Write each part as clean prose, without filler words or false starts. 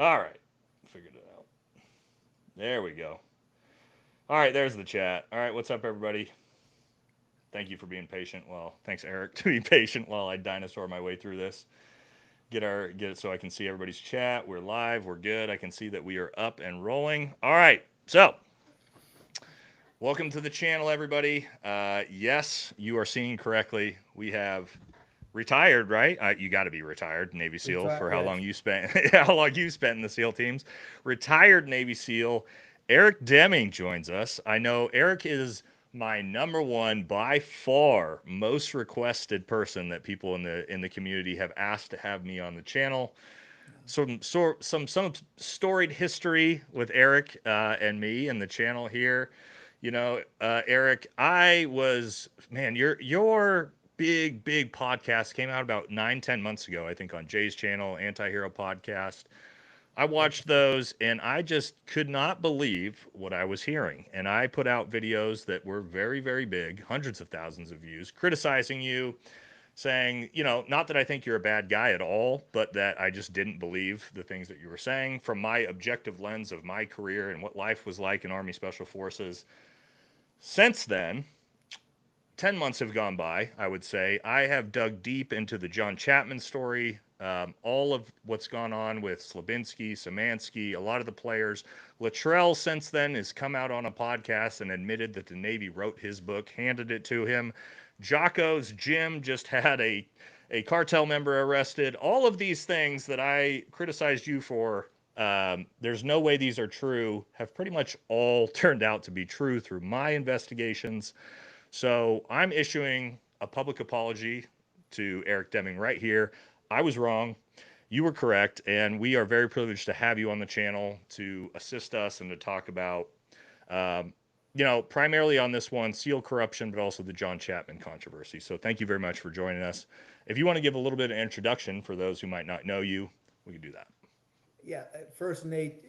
All right. Figured it out. There we go. All right, there's the chat. All right, what's up, everybody? Thank you for being patient. Well, thanks, Eric, to be patient while I dinosaur my way through this. Get it so I can see everybody's chat. We're live. We're good. I can see that we are up and rolling. All right. So, welcome to the channel, everybody. Yes, you are seeing correctly. We have retired, right? You got to be retired Navy SEAL for how Yeah, long you spent how long you spent in the SEAL teams. Retired Navy SEAL Eric Deming joins us. I know Eric is my number one by far most requested person that people in the community have asked to have me on the channel. Some storied history with Eric and me and the channel here. Eric, I was man, your big podcast came out about 9-10 months ago, I think, on Jay's channel, Anti-Hero Podcast. I watched those and I just could not believe what I was hearing. And I put out videos that were very big, hundreds of thousands of views, criticizing you, saying, not that I think you're a bad guy at all, but that I just didn't believe the things that you were saying from my objective lens of my career and what life was like in Army Special Forces. Since then, 10 months have gone by, I would say. I have dug deep into the John Chapman story, all of what's gone on with Slabinsky, Szymanski, a lot of the players. Luttrell, since then, has come out on a podcast and admitted that the Navy wrote his book, handed it to him. Jocko's Jim just had a cartel member arrested. All of these things that I criticized you for, there's no way these are true, have pretty much all turned out to be true through my investigations. So I'm issuing a public apology to Eric Deming right here. I was wrong. You were correct. And we are very privileged to have you on the channel to assist us and to talk about, um, primarily on this one, SEAL corruption, but also the John Chapman controversy. So thank you very much for joining us. If you want to give a little bit of introduction for those who might not know you, we can do that. yeah. First, Nate,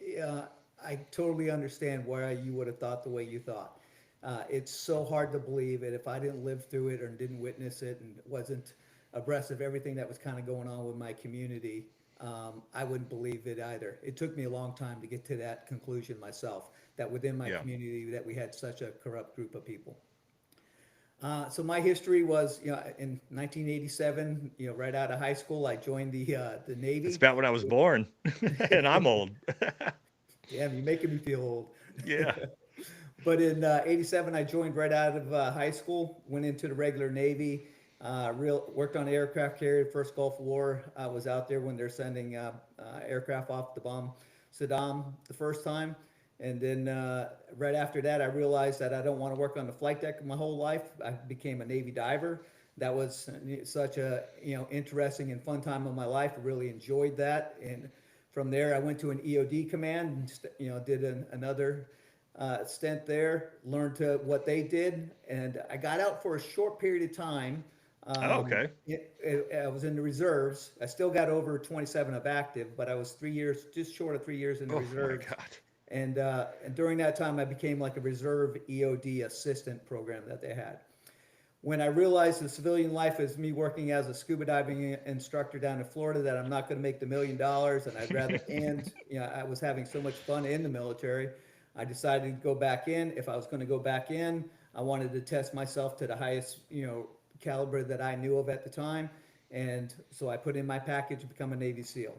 I totally understand why you would have thought the way you thought. It's so hard to believe it. If I didn't live through it or didn't witness it and wasn't abreast of everything that was kind of going on with my community, I wouldn't believe it either. It took me a long time to get to that conclusion myself, that within my Yeah. community that we had such a corrupt group of people. So my history was, in 1987, right out of high school, I joined the It's Navy. about when I was born, and I'm old. Damn, you're making me feel old. Yeah. But in '87, I joined right out of high school. Went into the regular Navy. Worked on aircraft carrier. First Gulf War. I was out there when they're sending aircraft off to bomb Saddam the first time. And then right after that, I realized that I don't want to work on the flight deck my whole life. I became a Navy diver. That was such a interesting and fun time of my life. I really enjoyed that. And from there, I went to an EOD command and did another stint there. Learned what they did, and I got out for a short period of time. Oh, okay. I was in the reserves. I still got over 27 of active, but I was 3 years, just short of 3 years in the Oh my reserves. God. And during that time, I became like a reserve EOD assistant program that they had. When I realized the civilian life is me working as a scuba diving instructor down in Florida, that I'm not going to make the $1 million, and I'd rather end. I was having so much fun in the military. I decided to go back in. If I was going to go back in, I wanted to test myself to the highest, caliber that I knew of at the time, and so I put in my package to become a Navy SEAL.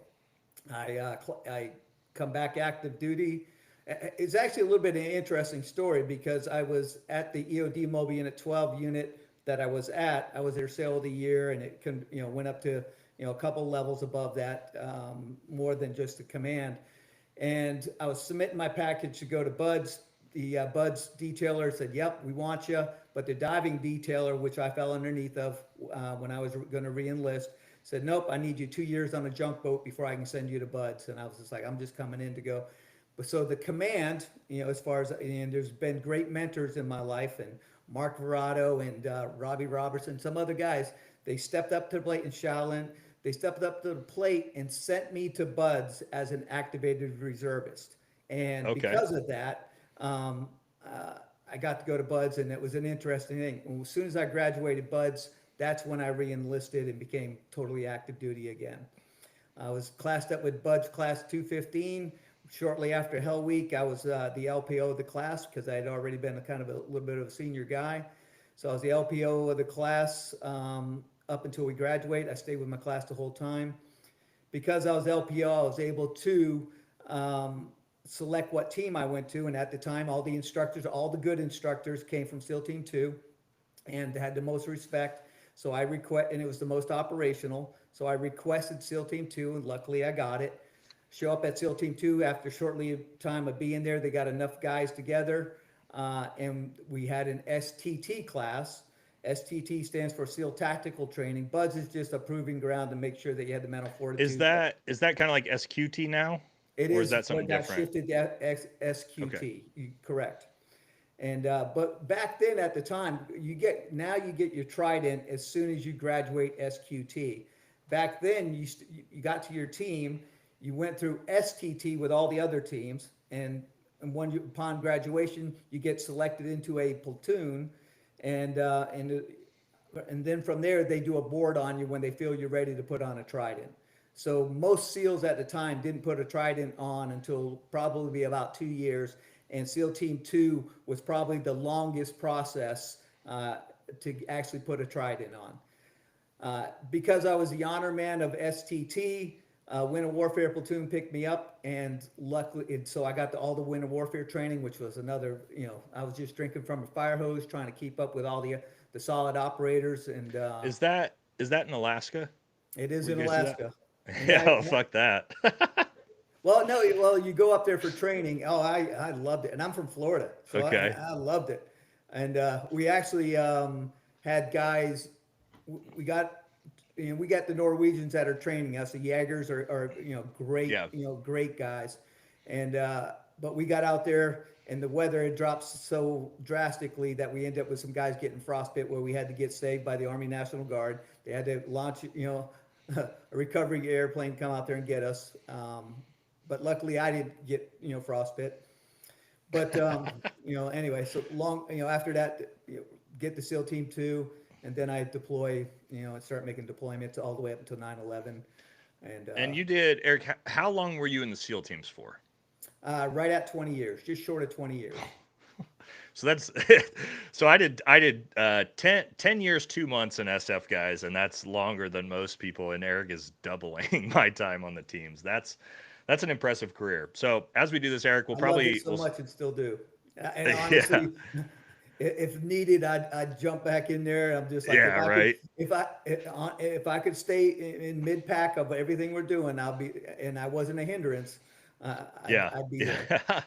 I come back active duty. It's actually a little bit of an interesting story because I was at the EOD Mobile Unit 12 unit that I was at. I was their SEAL of the year, and it went up to a couple levels above that, more than just the command. And I was submitting my package to go to Buds. The Buds detailer said, "Yep, we want you." But the diving detailer, which I fell underneath of when I was going to re-enlist, said, "Nope, I need you 2 years on a junk boat before I can send you to Buds." And I was just like, "I'm just coming in to go." But so the command, as far as, and there's been great mentors in my life, and Mark Verado and Robbie Robertson, some other guys, they stepped up to the plate in Shaolin. They stepped up to the plate and sent me to Buds as an activated reservist. And Okay. because of that, um, I got to go to Buds, and it was an interesting thing. And as soon as I graduated Buds, that's when I re-enlisted and became totally active duty again. I was classed up with Bud's class 215. Shortly after Hell Week, I was the LPO of the class because I had already been a kind of a little bit of a senior guy. So I was the LPO of the class up until we graduate. I stayed with my class the whole time. Because I was LPO, I was able to um, select what team I went to. And at the time, all the instructors, all the good instructors came from SEAL Team 2 and had the most respect. So I request, and it was the most operational. So I requested SEAL Team 2, and luckily I got it. Show up at SEAL Team 2 after shortly time of being there. They got enough guys together, and we had an STT class. STT stands for SEAL Tactical Training. BUDS is just a proving ground to make sure that you had the mental Is fortitude. that kind of like SQT now, It or is is that something what got different? shifted to Okay. SQT. Correct. And but back then at the time, you get your trident as soon as you graduate SQT. Back then, you got to your team, you went through STT with all the other teams, upon graduation, you get selected into a platoon, and uh, and and then from there they do a board on you when they feel you're ready to put on a trident. So most SEALs at the time didn't put a trident on until probably about 2 years, and SEAL Team 2 was probably the longest process to actually put a trident on. Because I was the honor man of STT, Winter Warfare Platoon picked me up, and luckily, so I got all the Winter Warfare training, which was another, I was just drinking from a fire hose, trying to keep up with all the solid operators, and Is that in Alaska? it is Where you in guys do that? Alaska. And Yeah, oh, fuck that. well, no, well, you go up there for training. Oh, I loved it, and I'm from Florida, so Okay. I loved it. And we actually had guys. We got we got the Norwegians that are training us. The Jaegers are great, Yeah. great guys, and but we got out there and the weather had dropped so drastically that we ended up with some guys getting frostbite where we had to get saved by the Army National Guard. They had to launch a recovery airplane come out there and get us. But luckily I didn't get frostbite. But anyway, so long. After that, get the SEAL Team 2, and then I deploy. And start making deployments all the way up until 9/11, and And you did, Eric. How long were you in the SEAL teams for? right at 20 years, just short of 20 years. So that's so I did 10 years 2 months in SF, guys, and that's longer than most people. And Eric is doubling my time on the teams. That's an impressive career. So as we do this, Eric, we'll I loved it probably so much and still do. And yeah, honestly, if needed, I'd jump back in there. I'm just like, yeah, right, if I could stay in mid pack of everything we're doing, and I wasn't a hindrance. yeah, I'd be there. yeah.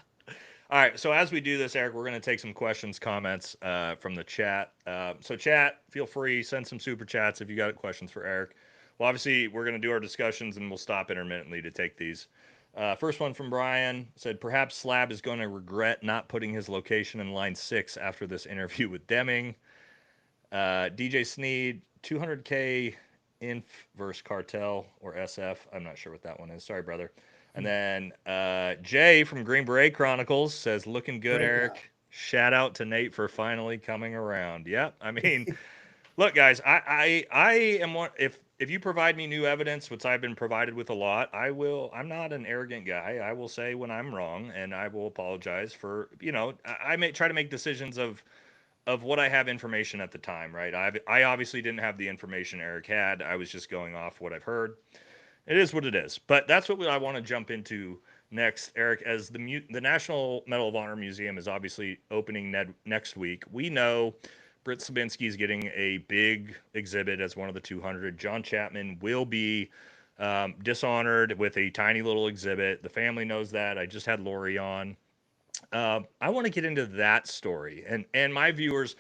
All right. So as we do this, Eric, we're going to take some questions, comments from the chat. So chat, feel free, send some super chats if you got questions for Eric. Well, obviously, we're going to do our discussions and we'll stop intermittently to take these. First one from Brian said, perhaps Slab is going to regret not putting his location in line 6 after this interview with Deming. DJ Sneed, 200K Inf versus Cartel or SF. I'm not sure what that one is. Sorry, brother. And then Jay from Green Beret Chronicles says, looking good, Great guy. Eric. Shout out to Nate for finally coming around. Yep. I mean, look, guys, I am one. If you provide me new evidence, which I've been provided with a lot, I will. I'm not an arrogant guy. I will say when I'm wrong, and I will apologize for. I may try to make decisions of what I have information at the time, right? I obviously didn't have the information Eric had. I was just going off what I've heard. It is what it is. But that's what I want to jump into next, Eric. As the National Medal of Honor Museum is obviously opening next week, we know Britt Slabinsky is getting a big exhibit as one of the 200. John Chapman will be dishonored with a tiny little exhibit. The family knows that. I just had Lori on. I want to get into that story, and my viewers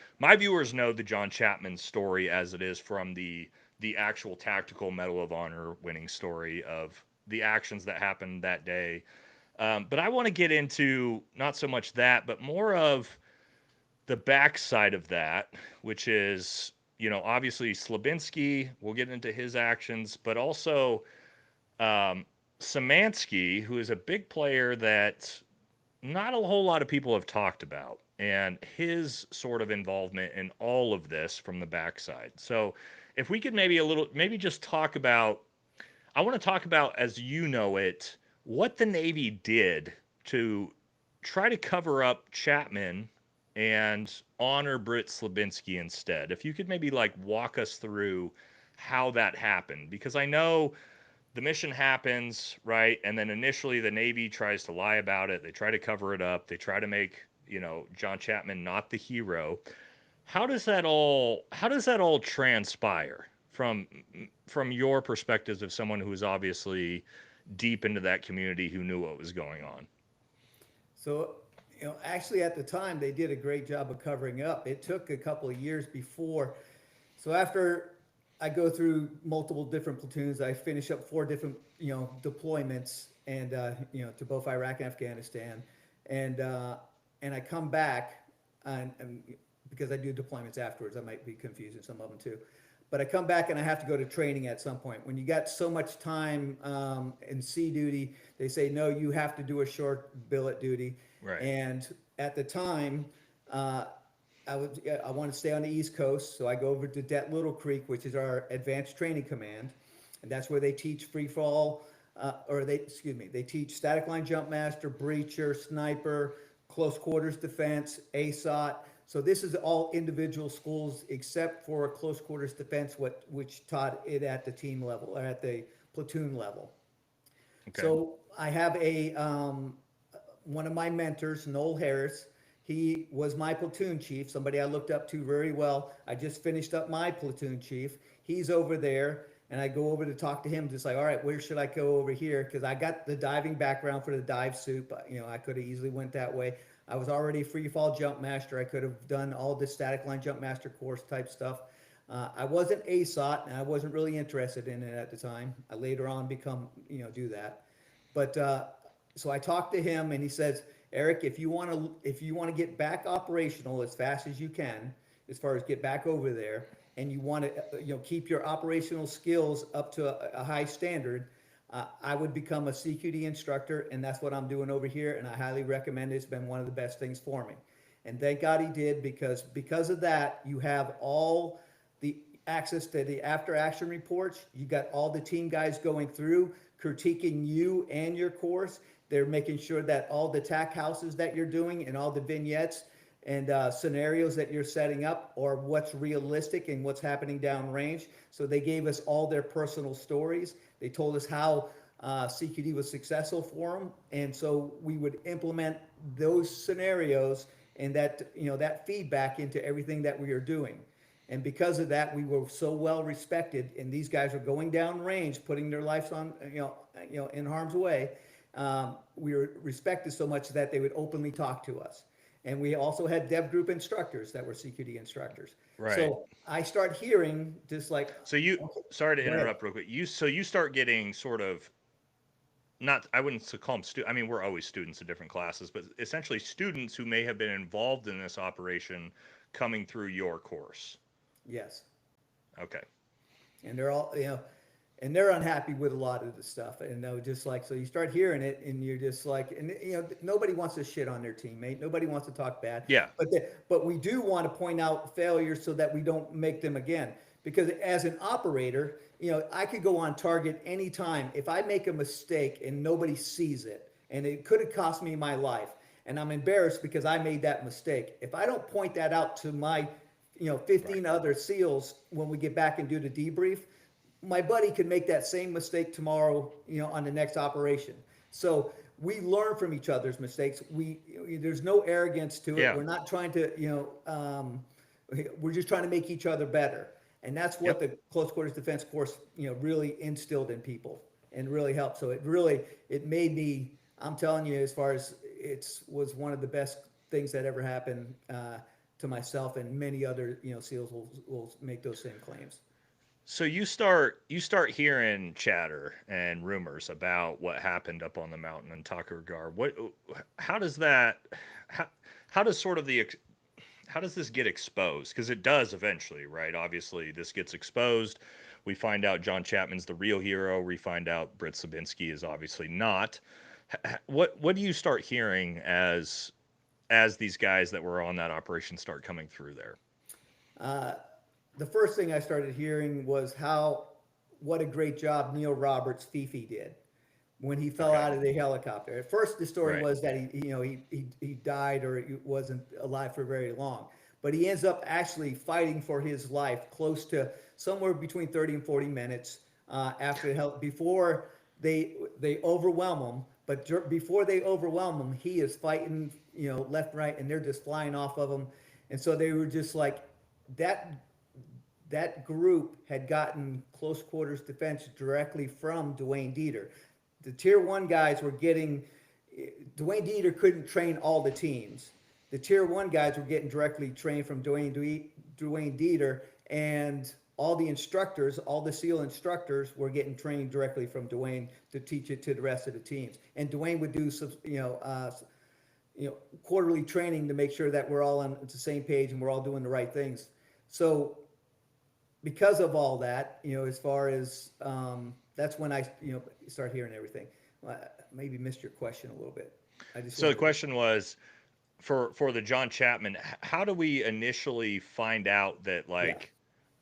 know the John Chapman story as it is from the actual tactical Medal of Honor winning story of the actions that happened that day. But I want to get into not so much that, but more of the backside of that, which is obviously Slabinsky. We'll get into his actions, but also um, Szymanski, who is a big player that not a whole lot of people have talked about, and his sort of involvement in all of this from the backside. So, if we could maybe just talk about, I want to talk about, as you know it, what the Navy did to try to cover up Chapman and honor Britt Slabinsky instead. If you could maybe like walk us through how that happened, because I know the mission happens, right? And then initially the Navy tries to lie about it. They try to cover it up. They try to make, John Chapman not the hero. How does that all transpire from your perspective of someone who is obviously deep into that community who knew what was going on? So, actually at the time they did a great job of covering up. It took a couple of years before. So after I go through multiple different platoons, I finish up four different, deployments and, to both Iraq and Afghanistan. And, and I come back and because I do deployments afterwards, I might be confusing some of them too. But I come back and I have to go to training at some point. When you got so much time in sea duty, they say, no, you have to do a short billet duty. Right. And at the time, uh, I want to stay on the East Coast, so I go over to Det Little Creek, which is our advanced training command, and that's where they teach free fall, they teach static line jump master, breacher, sniper, close quarters defense, ASOT. So this is all individual schools except for close quarters defense, which taught it at the team level or at the platoon level. Okay. So I have a one of my mentors, Noel Harris. He was my platoon chief, somebody I looked up to very well. I just finished up my platoon chief. He's over there, and I go over to talk to him, just like, all right, where should I go over here? Because I got the diving background for the dive suit. But, I could have easily went that way. I was already a free fall jump master. I could have done all the static line jump master course type stuff. I wasn't ASOT, and I wasn't really interested in it at the time. I later on become, do that. But so I talked to him, and he says, Eric, if you want to get back operational as fast as you can, as far as get back over there, and you want to keep your operational skills up to a high standard, I would become a CQD instructor, and that's what I'm doing over here, and I highly recommend it. It's been one of the best things for me, and thank God he did, because of that you have all the access to the after action reports. You got all the team guys going through critiquing you and your course. They're making sure that all the tack houses that you're doing and all the vignettes and scenarios that you're setting up are what's realistic and what's happening downrange. So they gave us all their personal stories. They told us how CQD was successful for them, and so we would implement those scenarios and that feedback into everything that we are doing. And because of that, we were so well respected, and these guys are going down range, putting their lives on, in harm's way. We were respected so much that they would openly talk to us. And we also had Dev Group instructors that were CQD instructors. Right. So I start hearing just like, So you, okay, sorry to go ahead. interrupt real quick. You start getting sort of, not, I wouldn't call them I mean, we're always students of different classes, but essentially students who may have been involved in this operation coming through your course. Yes. Okay. And they're all, and they're unhappy with a lot of the stuff. And they're just like, so you start hearing it and you're just like, and nobody wants to shit on their teammate. Nobody wants to talk bad. Yeah. But we do want to point out failures so that we don't make them again. Because as an operator, I could go on target anytime. If I make a mistake and nobody sees it, and it could have cost me my life, and I'm embarrassed because I made that mistake. If I don't point that out to my, 15 Right. other SEALs when we get back and do the debrief, my buddy could make that same mistake tomorrow, on the next operation. So we learn from each other's mistakes. There's no arrogance to it. Yeah. We're not trying to, we're just trying to make each other better. And that's what Yep. the close quarters defense course, really instilled in people and really helped. So it made me, I'm telling you, as far as was one of the best things that ever happened to myself, and many other, SEALs will make those same claims. So you start hearing chatter and rumors about what happened up on the mountain in Takur Ghar. How does that how, how does sort of the how does this get exposed? Because it does eventually, right? Obviously, this gets exposed. We find out John Chapman's the real hero. We find out Britt Sabinski is obviously not. What do you start hearing as these guys that were on that operation start coming through there? Uh, the first thing I started hearing was how what a great job Neil Roberts Fifi did when he fell Okay. out of the helicopter. At first, the story Right. was that he died or he wasn't alive for very long, but he ends up actually fighting for his life close to somewhere between 30 and 40 minutes after help before they overwhelm him. But before they overwhelm him, he is fighting, left, right, and they're just flying off of him. And so they were just like that that group had gotten close quarters defense directly from Dwayne Dieter. The tier one guys were getting, Dwayne Dieter couldn't train all the teams. The tier one guys were getting directly trained from Dwayne Dieter, and all the instructors, all the SEAL instructors were getting trained directly from Dwayne to teach it to the rest of the teams. And Dwayne would do some, quarterly training to make sure that we're all on the same page and we're all doing the right things. So because of all that, as far as that's when I, start hearing everything. Well, maybe missed your question a little bit. I just So the wanted to, question was for the John Chapman, how do we initially find out that yeah, like,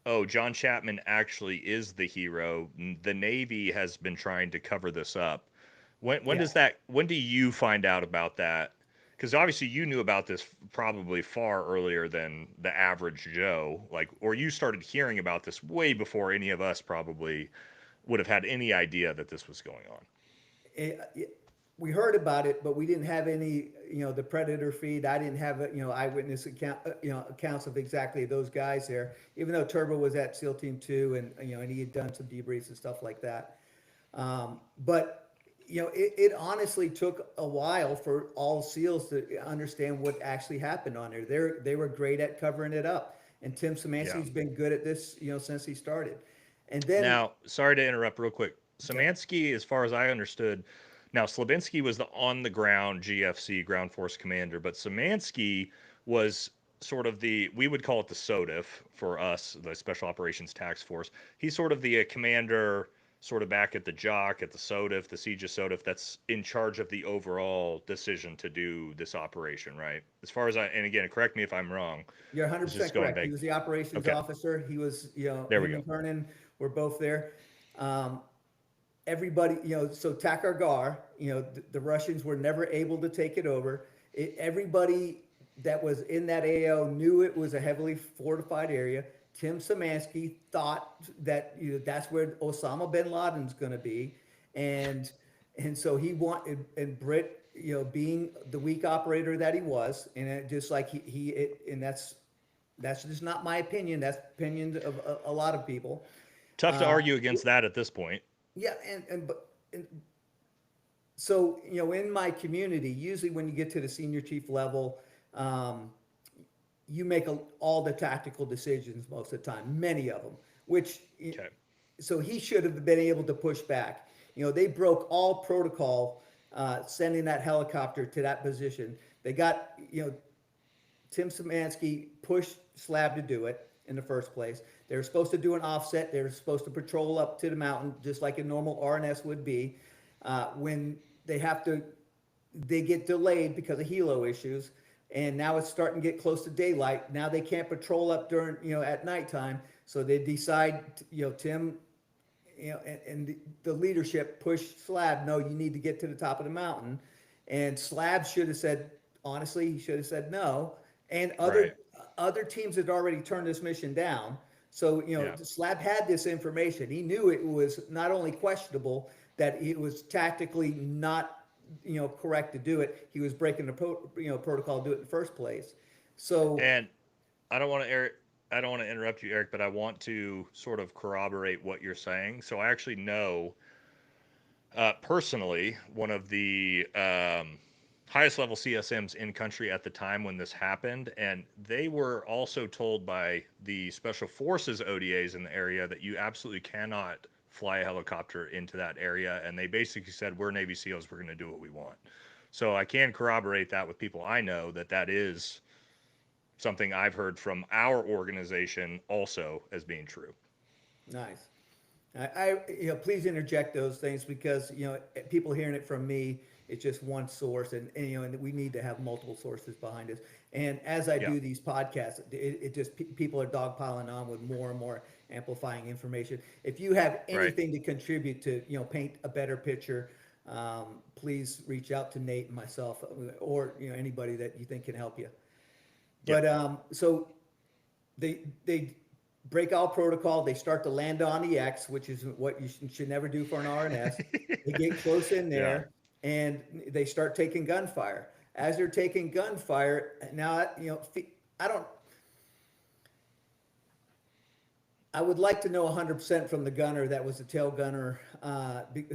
oh, John Chapman actually is the hero? The Navy has been trying to cover this up. yeah. When do you find out about that? Because obviously you knew about this probably far earlier than the average Joe, like, or you started hearing about this way before any of us probably would have had any idea that this was going on. We heard about it, but we didn't have any, the predator feed. I didn't have, eyewitness accounts of exactly those guys there. Even though Turbo was at SEAL Team 2, and and he had done some debriefs and stuff like that. But it honestly took a while for all SEALs to understand what actually happened on there. They were great at covering it up, and Tim Yeah. Szymanski's been good at this, since he started. And then, Now, sorry to interrupt real quick. okay, Szymanski, as far as I understood, now Slabinsky was the on the ground GFC ground force commander, but Szymanski was sort of the, we would call it the SOTF for us, the Special Operations Task Force. He's sort of the commander, sort of back at the JOC, at the SOTF, the Siege SOTF, that's in charge of the overall decision to do this operation, right? As far as I, and again, correct me if I'm wrong. you're This is just 100% going correct. He back. was the operations Okay, officer. He was, there we him go. and Vernon were both there. Um, Everybody, so Takur Ghar, the Russians were never able to take it over. Everybody that was in that AO knew it was a heavily fortified area. Tim Szymanski thought that that's where Osama bin Laden's going to be, and so he wanted, and Britt, being the weak operator that he was, and just like and that's just not my opinion. That's opinion of a lot of people. Tough to Uh, argue against that at this point. yeah, and so in my community, usually when you get to the senior chief level, um, you make all the tactical decisions most of the time, many of them. Which Okay. so he should have been able to push back. They broke all protocol, sending that helicopter to that position. They got Tim Szymanski pushed Slab to do it in the first place. They were supposed to do an offset. They were supposed to patrol up to the mountain just like a normal RNS would be. When they have to, they get delayed because of helo issues, and now it's starting to get close to daylight. Now they can't patrol up during at nighttime, so they decide Tim, and the leadership push Slab. No, you need to get to the top of the mountain, and Slab should have said, honestly, he should have said no. And Right. other teams had already turned this mission down. So, Yeah. Slab had this information. He knew it was not only questionable, that it was tactically not, correct to do it. He was breaking the protocol to do it in the first place. So, And I don't want to I don't want to interrupt you, Eric, but I want to sort of corroborate what you're saying. So I actually know personally one of the highest level CSMs in country at the time when this happened, and they were also told by the Special Forces ODAs in the area that you absolutely cannot fly a helicopter into that area, and they basically said, we're Navy SEALs, we're going to do what we want. So I can corroborate that with people I know, that that is something I've heard from our organization also as being true. nice. Please interject those things because people hearing it from me, it's just one source, and we need to have multiple sources behind us. And as I Yeah. do these podcasts, it just people are dogpiling on with more and more. amplifying information. If you have Right. anything to contribute to, paint a better picture, please reach out to Nate and myself, or anybody that you think can help you. Yep. But so they break all protocol. They start to land on the X, which is what you should never do for an RNS. They get close in Yeah. there, and they start taking gunfire. As they're taking gunfire, now I don't. I would like to know 100% from the gunner that was the tail gunner,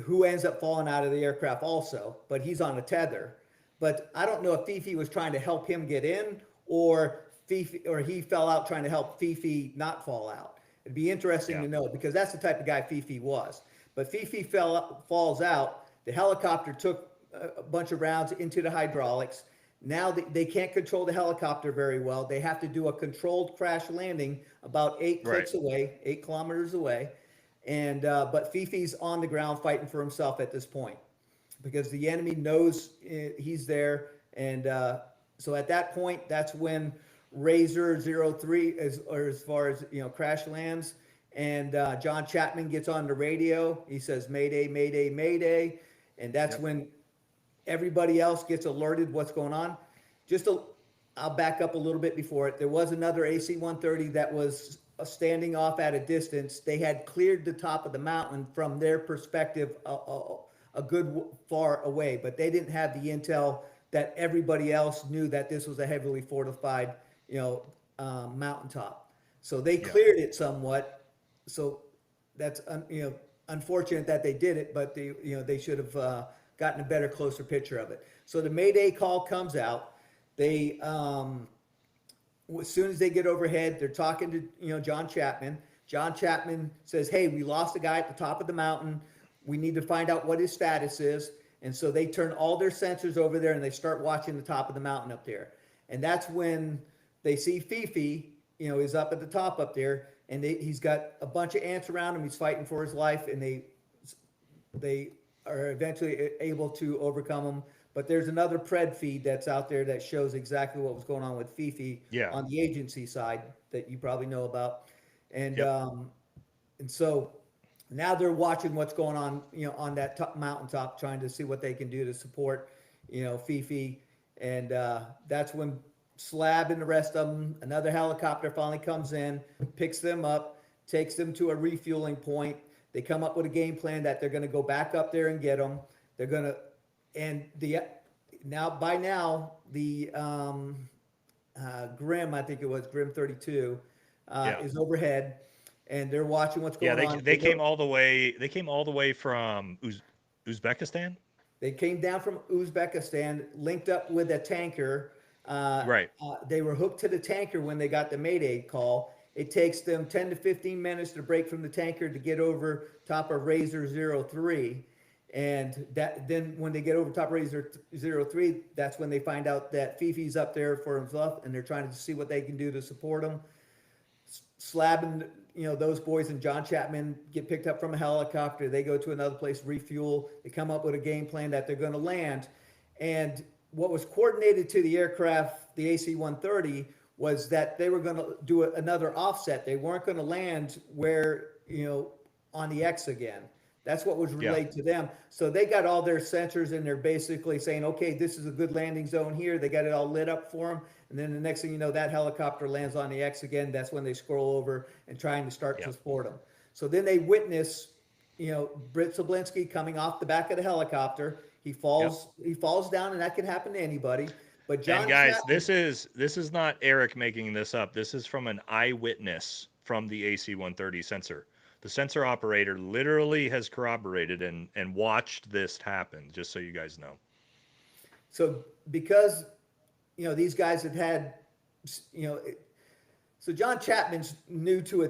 who ends up falling out of the aircraft also, but he's on a tether. But I don't know if Fifi was trying to help him get in, or he fell out trying to help Fifi not fall out. It'd be interesting Yeah. to know, because that's the type of guy Fifi was. But Fifi falls out. The helicopter took a bunch of rounds into the hydraulics. Now they can't control the helicopter very well. They have to do a controlled crash landing about 8 Right. clicks away, 8 kilometers away. And but Fifi's on the ground fighting for himself at this point, because the enemy knows he's there. And so at that point, that's when Razor 03, as far as crash lands, and John Chapman gets on the radio. He says, "Mayday, Mayday, Mayday," and that's Yep. when everybody else gets alerted what's going on. I'll back up a little bit before it. There was another AC-130 that was standing off at a distance. They had cleared the top of the mountain from their perspective a good far away, but they didn't have the intel that everybody else knew that this was a heavily fortified, mountaintop. So they cleared it somewhat. So that's unfortunate that they did it, but they should have gotten a better, closer picture of it. So the Mayday call comes out. They as soon as they get overhead, they're talking to John Chapman. John Chapman says, "Hey, we lost a guy at the top of the mountain. We need to find out what his status is." And so they turn all their sensors over there and they start watching the top of the mountain up there. And that's when they see Fifi, is up at the top up there, and he's got a bunch of ants around him. He's fighting for his life, and they are eventually able to overcome him. But there's another pred feed that's out there that shows exactly what was going on with Fifi on the agency side that you probably know about. And and so now they're watching what's going on, on that mountaintop, trying to see what they can do to support, Fifi. And that's when Slab and the rest of them, another helicopter finally comes in, picks them up, takes them to a refueling point. They come up with a game plan that they're going to go back up there and get them. They're going to, and by now the Grim, I think it was Grim 32, is overhead, and they're watching what's going on. They came all the way. They came all the way from Uzbekistan. They came down from Uzbekistan, linked up with a tanker. Right. They were hooked to the tanker when they got the Mayday call. It takes them 10 to 15 minutes to break from the tanker to get over top of Razor 03. And then when they get over top of Razor 03, that's when they find out that Fifi's up there for himself, and they're trying to see what they can do to support him. Slab and those boys and John Chapman get picked up from a helicopter. They go to another place, refuel. They come up with a game plan that they're going to land. And what was coordinated to the aircraft, the AC-130, was that they were going to do another offset. They weren't going to land where, on the X again. That's what was relayed to them. So they got all their sensors, and they're basically saying, okay, this is a good landing zone here. They got it all lit up for them. And then the next thing you know, that helicopter lands on the X again. That's when they scroll over and trying to start to support them. So then they witness, Britt Slabinsky coming off the back of the helicopter. He falls down, and that can happen to anybody. But John, and guys, Chapman, this is not Eric making this up. This is from an eyewitness from the AC-130 sensor. The sensor operator literally has corroborated and watched this happen, just so you guys know. So because, these guys had, so John Chapman's new to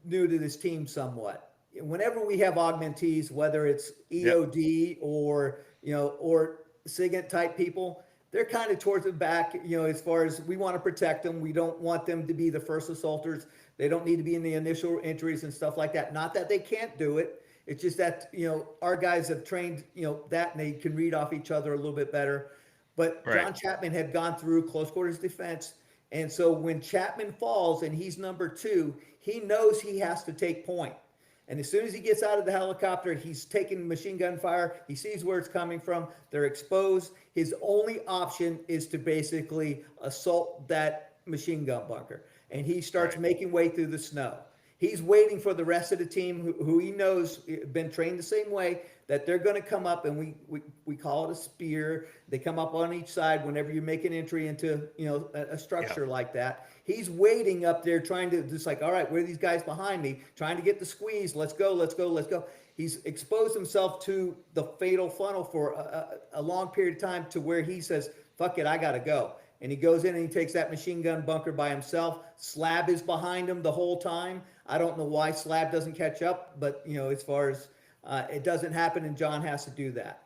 this team somewhat. Whenever we have augmentees, whether it's EOD or SIGINT type people, they're kind of towards the back, as far as we want to protect them. We don't want them to be the first assaulters. They don't need to be in the initial entries and stuff like that. Not that they can't do it. It's just that, our guys have trained, that, and they can read off each other a little bit better. But John Chapman had gone through close quarters defense, And so when Chapman falls and he's number two, he knows he has to take point. And as soon as he gets out of the helicopter, he's taking machine gun fire. He sees where it's coming from. They're exposed. His only option is to basically assault that machine gun bunker. And he starts Right. making way through the snow. He's waiting for the rest of the team who he knows been trained the same way, that they're going to come up, and we call it a spear. They come up on each side whenever you make an entry into a Yeah. structure like that. He's waiting up there trying to just like, all right, where are these guys behind me? Trying to get the squeeze. Let's go, let's go, let's go. He's exposed himself to the fatal funnel for a long period of time to where he says, fuck it, I got to go. And he goes in and he takes that machine gun bunker by himself. Slab is behind him the whole time. I don't know why Slab doesn't catch up, but as far as it doesn't happen, and John has to do that.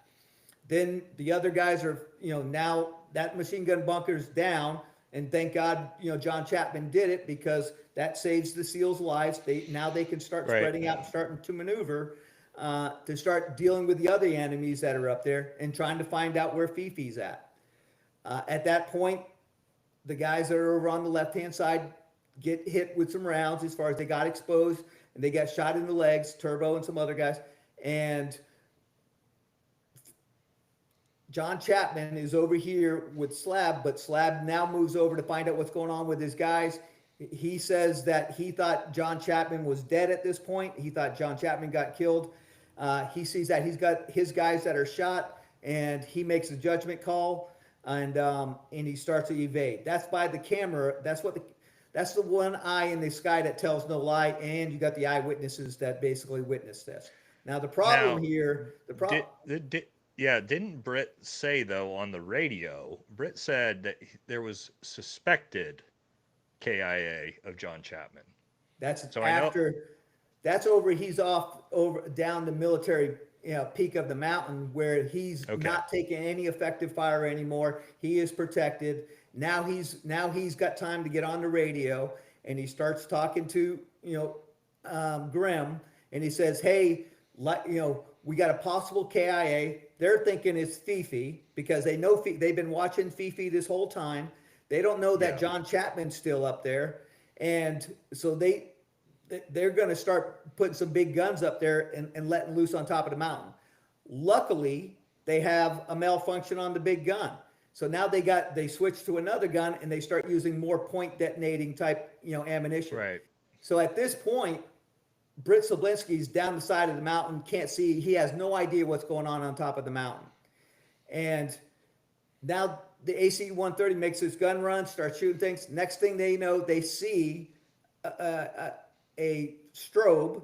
Then the other guys are, now that machine gun bunker's down, and thank God, John Chapman did it, because that saves the SEALs' lives. Now they can start Right. spreading out and starting to maneuver to start dealing with the other enemies that are up there and trying to find out where Fifi's at. At that point, the guys that are over on the left-hand side get hit with some rounds as far as they got exposed and they got shot in the legs, Turbo and some other guys. And John Chapman is over here with Slab, but Slab now moves over to find out what's going on with his guys. He says that he thought John Chapman was dead at this point. He thought John Chapman got killed. He sees that he's got his guys that are shot, and he makes a judgment call, and he starts to evade. That's by the camera. That's the one eye in the sky that tells no lie, and you got the eyewitnesses that basically witnessed this. Now the problem Now, here, yeah, didn't Britt say though on the radio? Britt said that there was suspected KIA of John Chapman. that's So I know. after, that's over. He's off over down the military, peak of the mountain where he's Okay. not taking any effective fire anymore. He is protected. Now he's got time to get on the radio, and he starts talking to Grimm, and he says, "Hey, we got a possible KIA." They're thinking it's Fifi because they know they've been watching Fifi this whole time. They don't know that Yeah. John Chapman's still up there, and so they're going to start putting some big guns up there and letting loose on top of the mountain. Luckily, they have a malfunction on the big gun. So now they switch to another gun and they start using more point detonating type, ammunition. Right. So at this point, Britt Slabinsky's down the side of the mountain, can't see. He has no idea what's going on top of the mountain. And now the AC-130 makes his gun run, starts shooting things. Next thing they know, they see a strobe,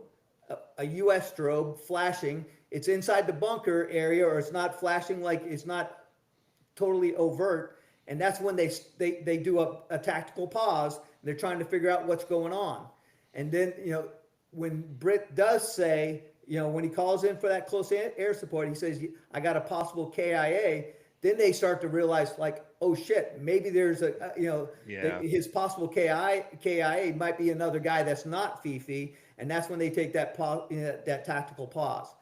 a U.S. strobe flashing. It's inside the bunker area, or it's not flashing, like it's not totally overt. And that's when they do a tactical pause. And they're trying to figure out what's going on. And then, when Britt does say, when he calls in for that close air support, he says, I got a possible KIA. Then they start to realize, like, oh shit, maybe there's Yeah. his possible KIA might be another guy that's not Fifi. And that's when they take that that tactical pause.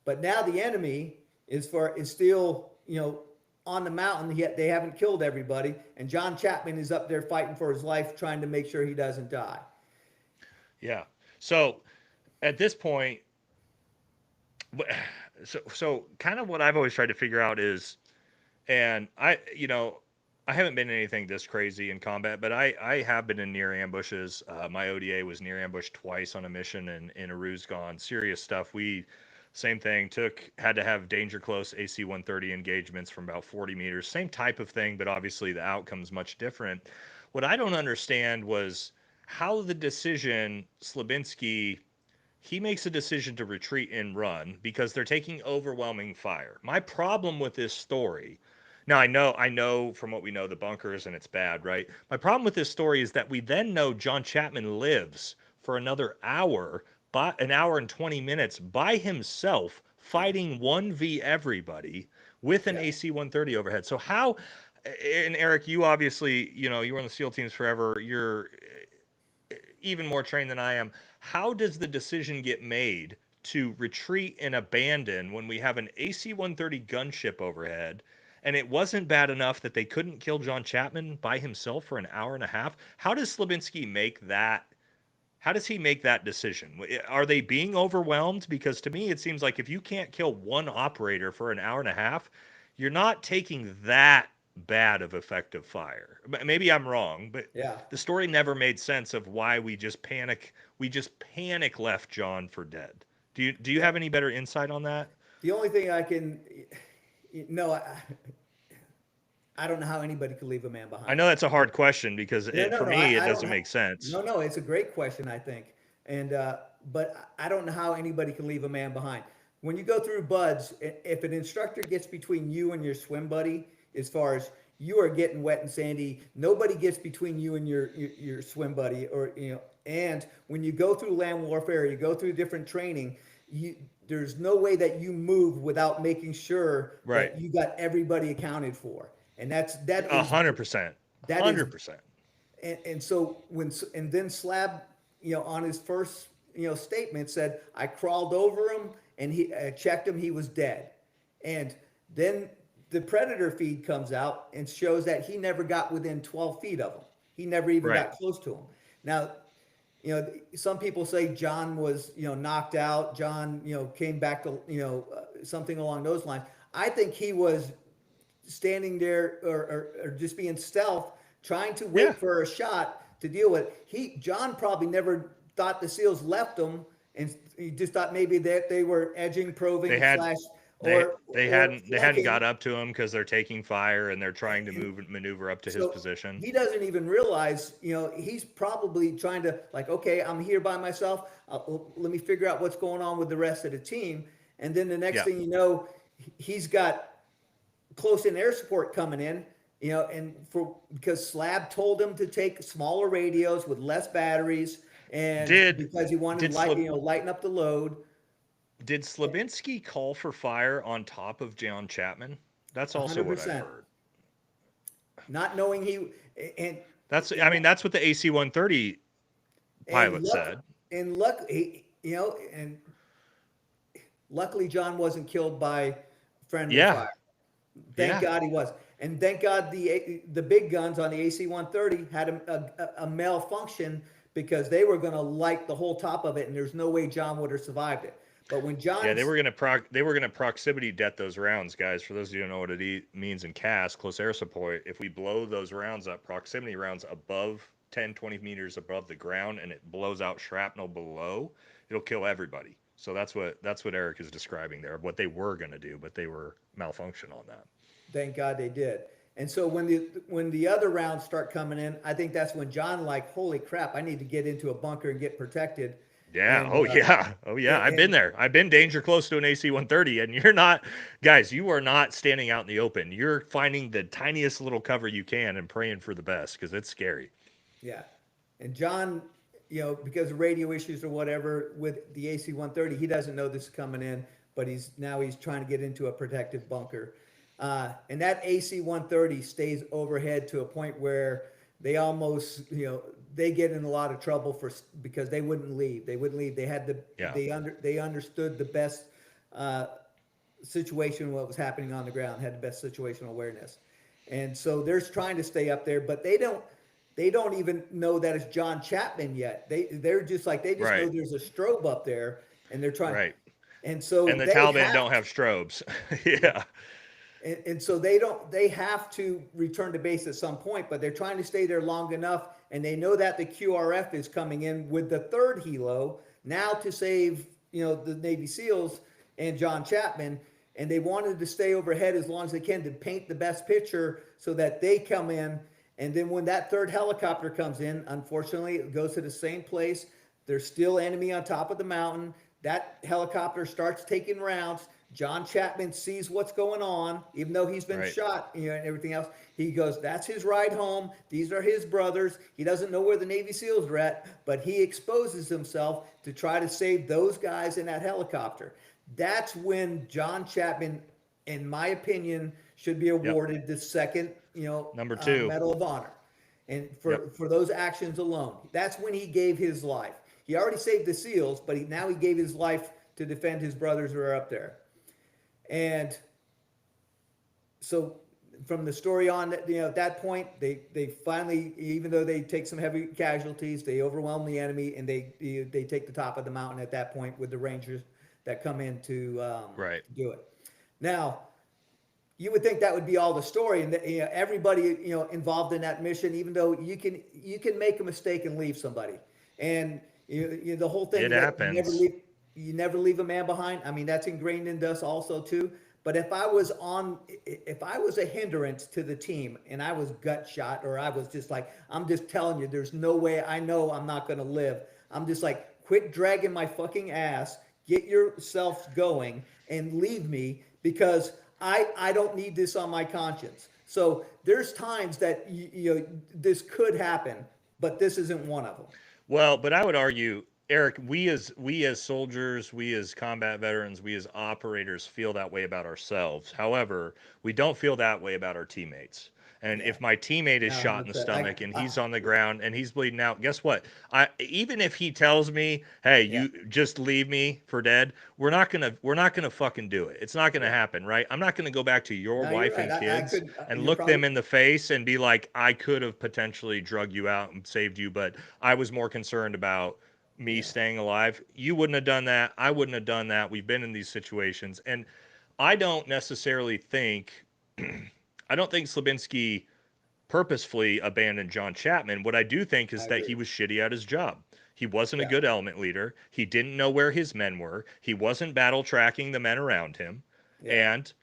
But now the enemy is still, on the mountain, yet they haven't killed everybody. And John Chapman is up there fighting for his life, trying to make sure he doesn't die. Yeah. So at this point, so kind of what I've always tried to figure out is, and I haven't been in anything this crazy in combat, but I have been in near ambushes. My ODA was near ambush twice on a mission in Aruzgan. Serious stuff. Same thing, had to have danger close AC-130 engagements from about 40 meters. Same type of thing, but obviously the outcome's much different. What I don't understand was how the decision, Slabinsky, he makes a decision to retreat and run because they're taking overwhelming fire. My problem with this story, now I know from what we know the bunkers and it's bad, right? My problem with this story is that we then know John Chapman lives for another hour, by an hour and 20 minutes by himself Yeah. fighting 1v everybody with an Yeah. AC-130 overhead. So how, and Eric, you obviously, you were on the SEAL teams forever. You're even more trained than I am. How does the decision get made to retreat and abandon when we have an AC 130 gunship overhead and it wasn't bad enough that they couldn't kill John Chapman by himself for an hour and a half. How does Slabinsky make that? How does he make that decision? Are they being overwhelmed? Because to me, it seems like if you can't kill one operator for an hour and a half, you're not taking that bad of effective fire. Maybe I'm wrong, but Yeah. the story never made sense of why we just panic. We just panic left John for dead. Do you Yeah. have any better insight on that? The only thing I can, no, I don't know how anybody could leave a man I behind. know that's a hard question because No, no, for no. me it I don't doesn't have. make sense. No, no. It's a great question, I think, and but I don't know how anybody can leave a man behind. When you go through buds, if an instructor gets between you and your swim buddy, as far as you are getting wet and sandy, nobody gets between you and your swim buddy, or And when you go through land warfare, you go through different training. You, there's no way that you move without making sure Right. that you got everybody accounted for, and that A is 100%. that is 100%. and so and then Slab, on his first statement said, I crawled over him and he checked him, he was dead. And then the predator feed comes out and shows that he never got within 12 feet of him. He never even Right. got close to him. Now, some people say John was knocked out. John came back to something along those lines. I think he was standing there, or just being stealth, trying to Yeah. wait for a shot to deal with. John probably never thought the SEALs left him, and he just thought maybe that they were edging, They probing, had slash, they or they hadn't got flanking. up to him because they're taking fire and they're trying to And maneuver up to his so position. he doesn't even realize, he's probably trying to, like, okay, I'm here by myself. Let me figure out what's going on with the rest of the team. And then the next Yeah. thing you know, he's got close in air support coming in, and because Slab told him to take smaller radios with less batteries, and Did because he wanted did to Slab lighten up the load. did Slabinsky call for fire on top of John Chapman? That's also what I've 100%, heard. not knowing he and That's what the AC-130 and pilot luck said. and luck and luckily John wasn't killed by friendly Yeah. fire. Thank Yeah. God he was. And thank God the big guns on the AC-130 had a malfunction, because they were going to light the whole top of it, and there's no way John would have survived it. But when Yeah, they John's were gonna proximity det those rounds, guys. For those of you who don't know what it means in CAS, close air support, if we blow those rounds up, proximity rounds above 10, 20 meters above the ground, and it blows out shrapnel below, it'll kill everybody. So that's what Eric is describing there, what they were gonna do, but they were malfunction on that. Thank God they did. And so when the other rounds start coming in, I think that's when John, like, holy crap, I need to get into a bunker and get protected. Yeah. And Oh yeah. Oh yeah. I've been and there. I've been danger close to an AC-130, and you're not, guys. You are not standing out in the open. You're finding the tiniest little cover you can and praying for the best because it's scary. yeah, and John, because of radio issues or whatever with the AC-130, he doesn't know this is coming in, but he's trying to get into a protective bunker. And that AC-130 stays overhead to a point where they almost, they get in a lot of trouble because they wouldn't leave. They wouldn't leave. Yeah. They understood the best uh, situation, what was happening on the ground, had the best situational awareness, and so they're trying to stay up there, but they don't even know that it's John Chapman yet. They're just like, they just know Right. there's a strobe up there, and they're trying, Right. and so And the they Taliban have don't have strobes. Yeah. and so they have to return to base at some point, but they're trying to stay there long enough, and they know that the QRF is coming in with the third helo now to save the Navy SEALs and John Chapman, and they wanted to stay overhead as long as they can to paint the best picture so that they come in. And then when that third helicopter comes in, unfortunately it goes to the same place. There's still enemy on top of the mountain. That helicopter starts taking rounds. John Chapman sees what's going on, even though he's been Right. shot, and everything else. He goes, that's his ride home. These are his brothers. He doesn't know where the Navy SEALs are at, but he exposes himself to try to save those guys in that helicopter. That's when John Chapman, in my opinion, should be Yep. awarded the second, Number two. Medal of Honor. And Yep. for those actions alone, that's when he gave his life. He already saved the SEALs, but now he gave his life to defend his brothers who are up there. And so from the story on, at that point, they finally, even though they take some heavy casualties, they overwhelm the enemy, and they take the top of the mountain at that point with the Rangers that come in Right. to do it. Now, you would think that would be all the story, and that, everybody involved in that mission, even though you can make a mistake and leave somebody, and the whole It thing that happens. you never leave a man behind. I mean, that's ingrained in us also too. But if I was a hindrance to the team and I was gut shot, or I was just like, I'm just telling you, there's no way, I know I'm not going to live. I'm just like, quit dragging my fucking ass, get yourselves going, and leave me, because I don't need this on my conscience. So there's times that this could happen, but this isn't one of them. Well, but I would argue, Eric, we as soldiers, we as combat veterans, we as operators feel that way about ourselves. However, we don't feel that way about our teammates. And Yeah, if my teammate is not shot in the 100%. stomach and I he's on the ground and he's bleeding out, guess what? I even if he tells me, "Hey, yeah, you just leave me for dead," we're not gonna fucking do it. It's not gonna yeah. happen, right? I'm not gonna go back to your No, you're wife right. and I kids could. and You're look probably. them in the face and be like, "I could have potentially drug you out and saved you, but I was more concerned about me Yeah, staying alive." You wouldn't have done that. I wouldn't have done that. We've been in these situations. And I don't necessarily think, I don't think Slabinsky purposefully abandoned John Chapman. What I do think I is that he agree. was shitty at his job. He wasn't a Yeah, good element leader. He didn't know where his men were. He wasn't battle tracking the men around him. yeah, And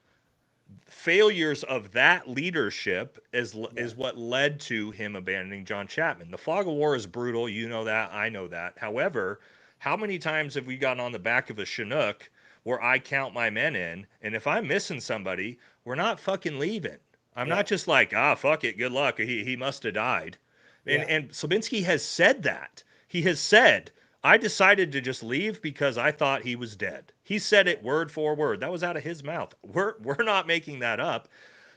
failures of that leadership yeah, is what led to him abandoning John Chapman. The fog of war is brutal. You know that. I know that. However, how many times have we gotten on the back of a Chinook where I count my men in, and if I'm missing somebody, we're not fucking leaving. I'm yeah, not just like, ah, fuck it, good luck. He must have died. And yeah, and Slabinski has said that. He has said, I decided to just leave because I thought he was dead. He said yeah. it word for word. That was out of his mouth. We're not making that up.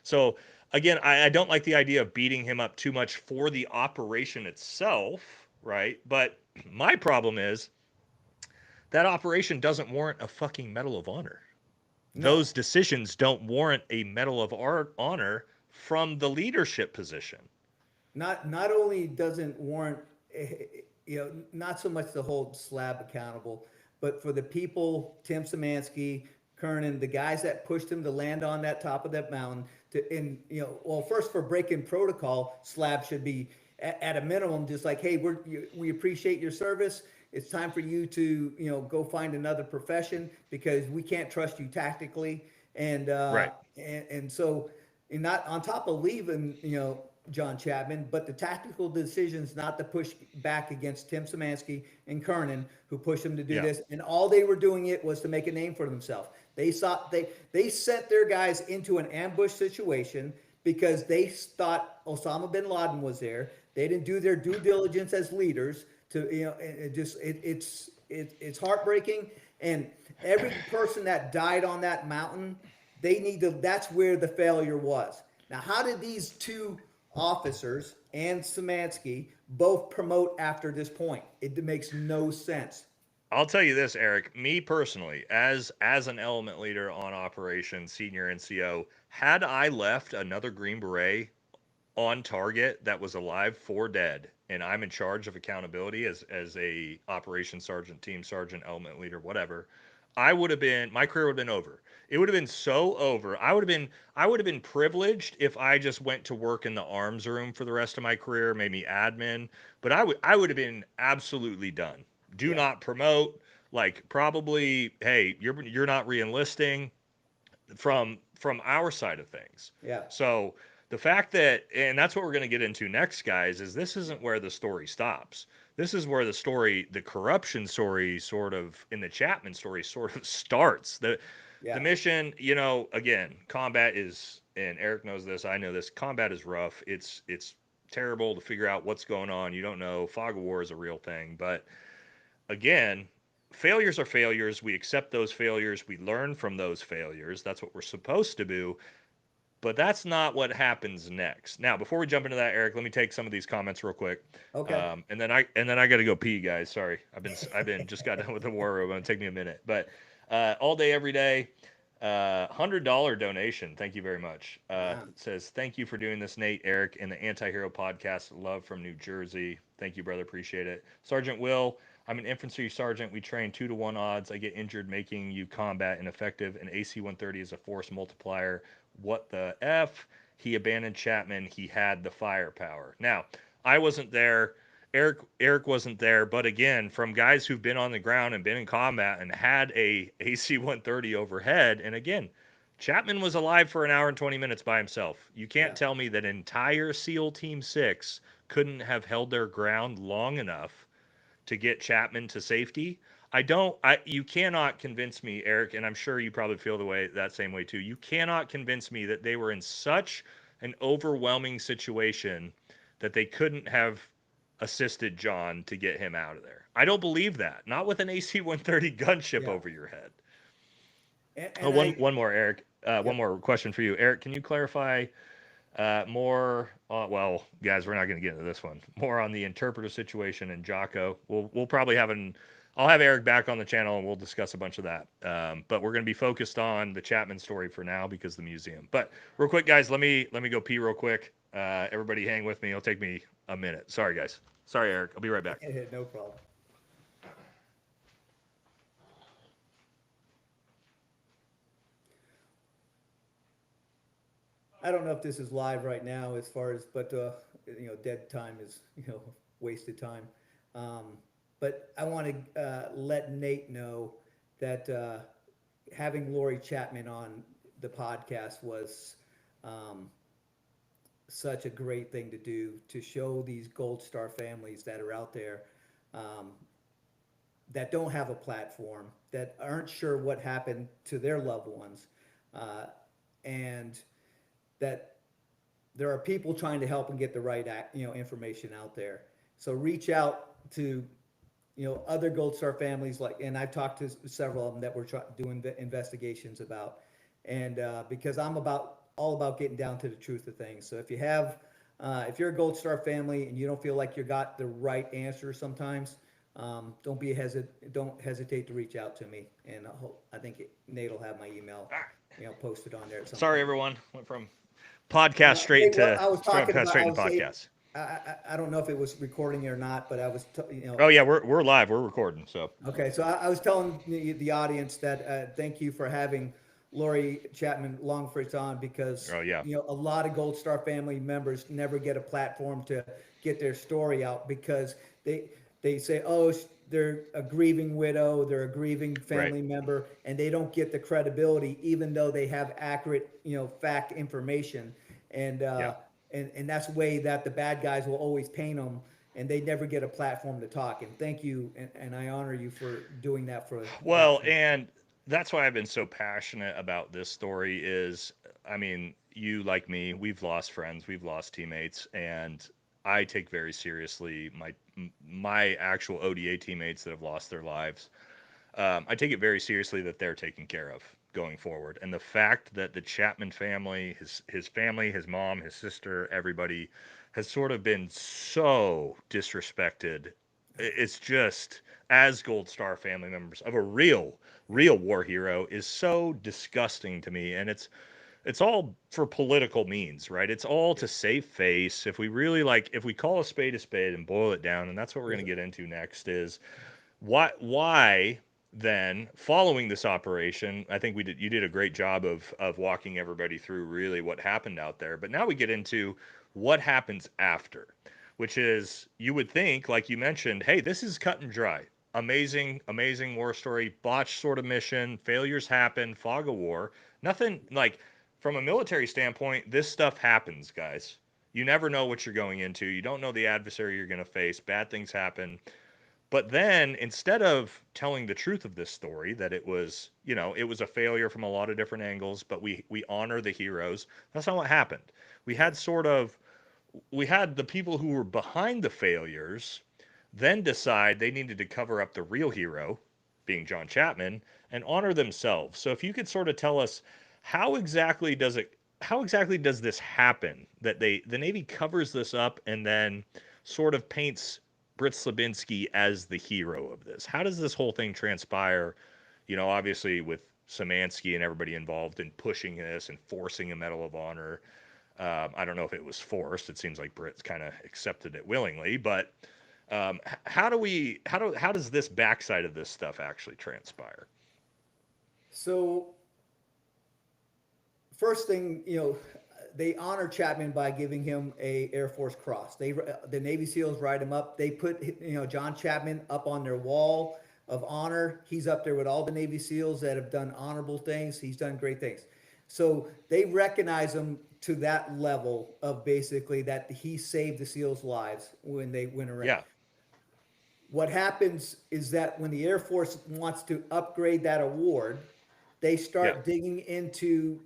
So again, I don't like the idea of beating him up too much for the operation itself, right? But my problem is that operation doesn't warrant a fucking Medal of Honor. No, Those decisions don't warrant a Medal of Honor from the leadership position. not only doesn't warrant, not so much to hold Slab accountable, but for the people, Tim Szymanski, Kernan, the guys that pushed him to land on that top of that mountain. Well, first, for breaking protocol, Slab should be at a minimum just like, hey, we appreciate your service. It's time for you to go find another profession, because we can't trust you tactically. And Right. so, and not on top of leaving, John Chapman, but the tactical decisions not to push back against Tim Szymanski and Kernan, who pushed him to do Yeah. this, and all they were doing it was to make a name for themselves. They sent their guys into an ambush situation because they thought Osama bin Laden was there. They didn't do their due diligence as leaders. It's heartbreaking, and every person that died on that mountain, they need to. That's where the failure was. Now, how did these two officers and Szymanski both promote after this point? It makes no sense. I'll tell you this, Eric. Me personally, as an element leader on Operation Senior NCO, had I left another Green Beret on target that was alive for dead, and I'm in charge of accountability as a operations sergeant, team sergeant, element leader, whatever, my career would have been over. It would have been so over. I would have been privileged if I just went to work in the arms room for the rest of my career, maybe admin, but I would have been absolutely done. Do Yeah, not promote, like probably, hey, you're not reenlisting from our side of things. yeah, So the fact that, and that's what we're going to get into next, guys, is this yeah, isn't where the story stops. This is where the corruption story, sort of, in the Chapman story, sort of starts. The yeah, mission, again, combat is, and Eric knows this, I know this. Combat is rough. It's terrible to figure out what's going on. You don't know. Fog of war is a real thing, but again, failures are failures. We accept those failures. We learn from those failures. That's what we're supposed to do. But that's not what happens next. Now, before we jump into that, Eric, let me take some of these comments real quick, okay, and then I got to go pee, guys. Sorry, I've been just got done with the war room. It'll take me a minute, but all day, every day. $100 donation. Thank you very much. Wow. It says, thank you for doing this, Nate, Eric, and the Anti-Hero Podcast. Love from New Jersey. Thank you, brother. Appreciate it. Sergeant Will, I'm an infantry sergeant. We train 2-to-1 odds. I get injured, making you combat ineffective. An AC-130 is a force multiplier. What the F? He abandoned Chapman. He had the firepower. Now, I wasn't there. Eric wasn't there, but again, from guys who've been on the ground and been in combat and had a AC-130 overhead, and again, Chapman was alive for an hour and 20 minutes by himself. You can't Yeah. tell me that entire SEAL Team 6 couldn't have held their ground long enough to get Chapman to safety. You cannot convince me, Eric, and I'm sure you probably feel that same way too. You cannot convince me that they were in such an overwhelming situation that they couldn't have assisted John to get him out of there. I don't believe that. Not with an AC-130 gunship Yeah. over your head. Oh, And I, one more, Eric. One yep. more question for you, Eric. Can you clarify more? Well, guys, we're not going to get into this one. More on the interpreter situation and Jocko. We'll probably have an. I'll have Eric back on the channel and we'll discuss a bunch of that. But we're going to be focused on the Chapman story for now because the museum. But real quick, guys, let me go pee real quick. Everybody, hang with me. It'll take me a minute. Sorry, guys. Sorry, Eric. I'll be right back. No problem. I don't know if this is live right now as far as, but dead time is wasted time. Um, but I want to let Nate know that having Lori Chapman on the podcast was um, such a great thing to do to show these Gold Star families that are out there um, that don't have a platform, that aren't sure what happened to their loved ones, uh, and that there are people trying to help and get the right information out there. So reach out to other Gold Star families, like, and I've talked to several of them that we're doing the investigations about, and because I'm all about getting down to the truth of things. So if you're a Gold Star family and you don't feel like you got the right answer sometimes, don't hesitate to reach out to me, and I think Nate will have my email, posted on there at some Sorry, point. everyone. Went from podcast straight Hey, what into I was talking about, straight into podcast. I don't know if it was recording or not, but Oh yeah, we're live. We're recording. So okay. So I was telling the audience that thank you for having Lori Chapman Longfritz on, because oh yeah, a lot of Gold Star family members never get a platform to get their story out, because they say, oh, they're a grieving widow, they're a grieving right. family member, and they don't get the credibility, even though they have accurate fact information, and Yeah. and that's the way that the bad guys will always paint them, and they never get a platform to talk. And thank you, and I honor you for doing that for Well, and that's why I've been so passionate about this story is, I mean, you like me, we've lost friends, we've lost teammates, and I take very seriously my actual ODA teammates that have lost their lives. I take it very seriously that they're taken care of going forward, and the fact that the Chapman family, his family, his mom, his sister, everybody has sort of been so disrespected. It's just, as Gold Star family members of a real war hero, is so disgusting to me, and it's all for political means, right? It's all to save face. If we really like, if we call a spade and boil it down, and that's what we're going to get into next, is why then, following this operation, I think you did a great job of walking everybody through really what happened out there. But now we get into what happens after, which is, you would think, like you mentioned, hey, this is cut and dry. Amazing war story, botched sort of mission, failures happen, fog of war. Nothing like, from a military standpoint, this stuff happens, guys. You never know what you're going into. You don't know the adversary you're going to face. Bad things happen. But then, instead of telling the truth of this story, that it was, it was a failure from a lot of different angles, but we honor the heroes. That's not what happened. We Yeah. had sort of we had the people who were behind the failures then decide they needed to cover up the real hero, being John Chapman, and honor themselves. So if you could sort of tell us, how exactly does this happen, that the Navy covers this up and then sort of paints Britt Slabinsky as the hero of this? How does this whole thing transpire? Obviously, with Szymanski and everybody involved in pushing this and forcing a Medal of Honor. I don't know if it was forced. It seems like Brits kind of accepted it willingly, but how does this backside of this stuff actually transpire? So first thing, they honor Chapman by giving him a Air Force Cross. The Navy SEALs write him up. They put John Chapman up on their wall of honor. He's up there with all the Navy SEALs that have done honorable things. He's done great things. So they recognize him to that level of basically that he saved the SEALs' lives when they went around. Yeah, What happens is that when the Air Force wants to upgrade that award, they yeah, start digging into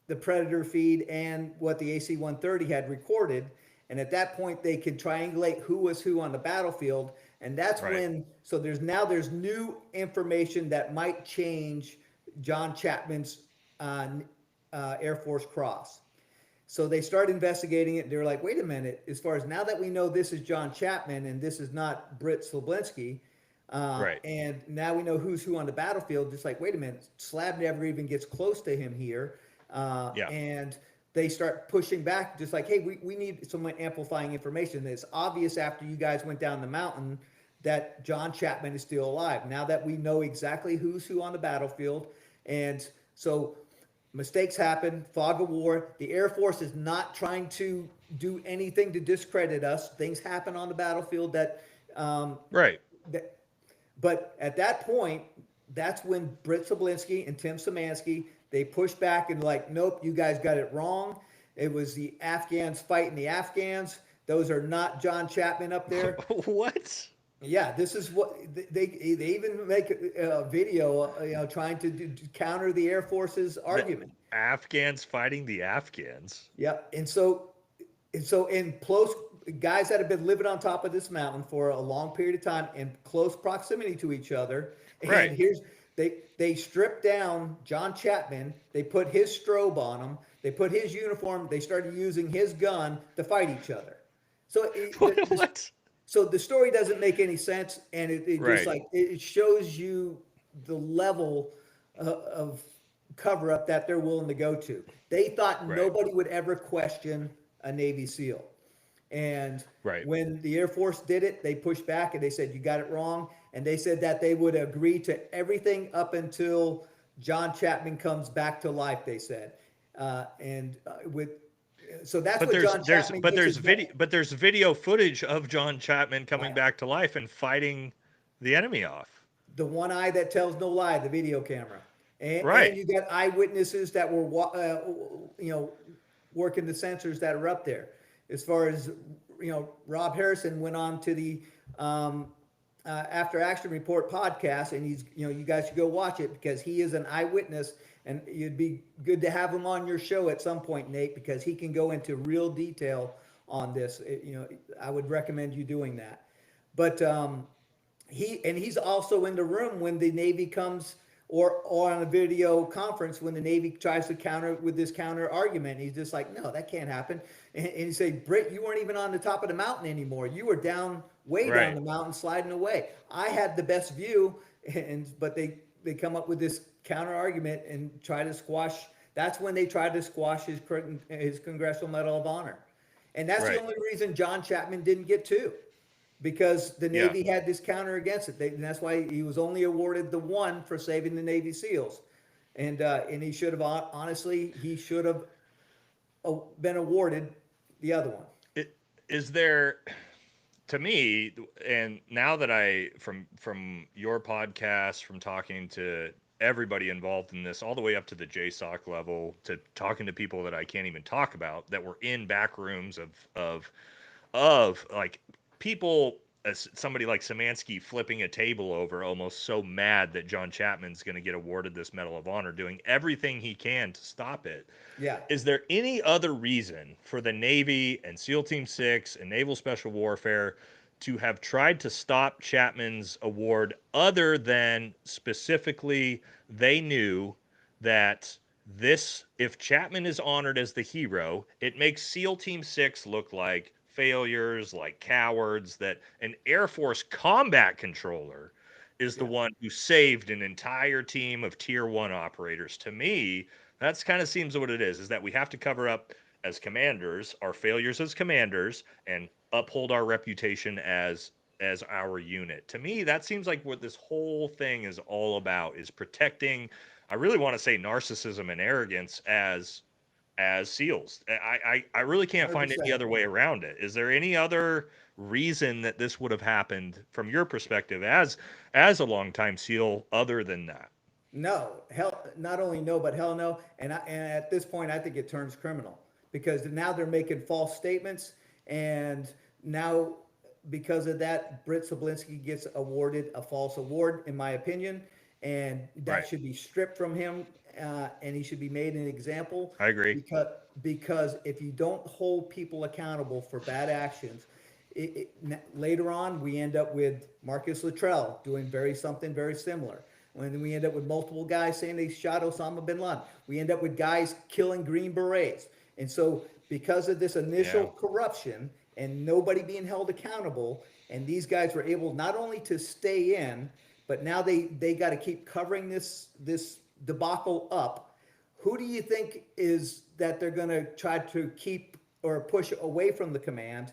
the Predator feed and what the AC 130 had recorded. And at that point, they could triangulate who was who on the battlefield. And that's right. when, so there's new information that might change John Chapman's Air Force Cross. So they start investigating it. They're like, wait a minute, as far as now that we know this is John Chapman and this is not Britt Slabinsky, Right. and now we know who's who on the battlefield, just like, wait a minute, Slab never even gets close to him here. Yeah. And they start pushing back, just like, hey, we need some amplifying information. It's obvious after you guys went down the mountain that John Chapman is still alive. Now that we know exactly who's who on the battlefield. And so mistakes happen, fog of war. The Air Force is not trying to do anything to discredit us. Things happen on the battlefield Right. that but at that point, that's when Britt Sablinski and Tim Szymanski, they push back and like, nope, you guys got it wrong. It was the Afghans fighting the Afghans. Those are not John Chapman up there. What? Yeah, this is what they even make a video, trying to counter the Air Force's The argument. Afghans fighting the Afghans. Yep. And so in close guys that have been living on top of this mountain for a long period of time in close proximity to each other. And Right. here's they stripped down John Chapman. They put his strobe on him. They put his uniform. They started using his gun to fight each other. So What? so the story doesn't make any sense, and it just Right. like it shows you the level of cover up that they're willing to go to. They thought Right. nobody would ever question a Navy SEAL. And Right. when the Air Force did it, they pushed back and they said, you got it wrong. And they said that they would agree to everything up until John Chapman comes back to life, they said. With so that's But what John Chapman gets his there's video footage of John Chapman coming right. back to life and fighting the enemy off. The one eye that tells no lie, the video camera. And Right. you got eyewitnesses that were, working the sensors that are up there. As far as, Rob Harrison went on to the After Action Report podcast, and you guys should go watch it because he is an eyewitness, and it'd be good to have him on your show at some point, Nate, because he can go into real detail on this. I would recommend you doing that. But he's also in the room when the Navy comes or on a video conference when the Navy tries to counter with this counter argument. He's just like, no, that can't happen. And he say, Britt, you weren't even on the top of the mountain anymore. You were way down Right. the mountain sliding away. I had the best view, but they come up with this counter argument and try to squash. That's when they tried to squash his Congressional Medal of Honor. And that's the Right. only reason John Chapman didn't get two, because the Yeah. Navy had this counter against it. And that's why he was only awarded the one for saving the Navy SEALs. And he should have, honestly, been awarded the other one. Is there, to me, and now that from your podcast, from talking to everybody involved in this, all the way up to the JSOC level, to talking to people that I can't even talk about that were in back rooms of like people, somebody like Szymanski flipping a table over, almost so mad that John Chapman's going to get awarded this Medal of Honor, doing everything he can to stop it. Yeah. Is there any other reason for the Navy and SEAL Team 6 and Naval Special Warfare to have tried to stop Chapman's award other than specifically they knew that if Chapman is honored as the hero, it makes SEAL Team 6 look like failures, like cowards, that an Air Force combat controller is the Yeah. one who saved an entire team of tier one operators. To me, that's kind of seems what it is that we have to cover up as commanders our failures as commanders and uphold our reputation as our unit. To me, that seems like what this whole thing is all about is protecting, I really want to say narcissism and arrogance as SEALs. I really can't find any 100%. other way around it. Is there any other reason that this would have happened from your perspective as a longtime SEAL other than that? No, hell, not only no, but hell no. And at this point, I think it turns criminal because now they're making false statements, and now because of that, Britt Sablinski gets awarded a false award, in my opinion, and that Right. should be stripped from him, and he should be made an example I agree. because because if you don't hold people accountable for bad actions, later on we end up with Marcus Luttrell doing something very similar. When we end up with multiple guys saying they shot Osama bin Laden, we end up with guys killing Green Berets. And so, because of this initial Yeah. corruption and nobody being held accountable, and these guys were able not only to stay in, but now they got to keep covering this debacle up. Who do you think is that they're going to try to keep or push away from the command?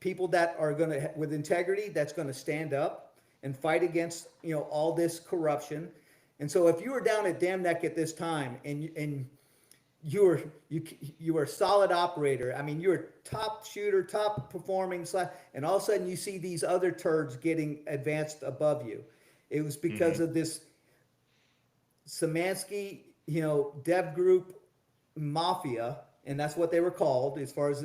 People that are going to, with integrity, that's going to stand up and fight against all this corruption. And so if you were down at Dam Neck at this time and you were you were a solid operator. I mean, you're top shooter, top performing, and all of a sudden you see these other turds getting advanced above you. It was Hmm. because of this Samansky, Dev Group Mafia, and that's what they were called as far as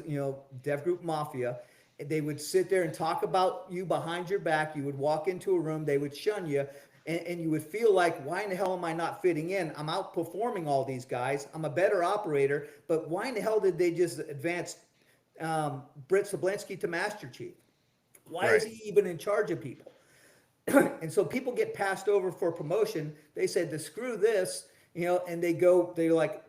Dev Group Mafia. They would sit there and talk about you behind your back. You would walk into a room, they would shun you, and you would feel like, why in the hell am I not fitting in? I'm outperforming all these guys. I'm a better operator, but why in the hell did they just advance Britt Sablinski to Master Chief? Why is Right. he even in charge of people? And so people get passed over for promotion. They said to screw this, and they're like,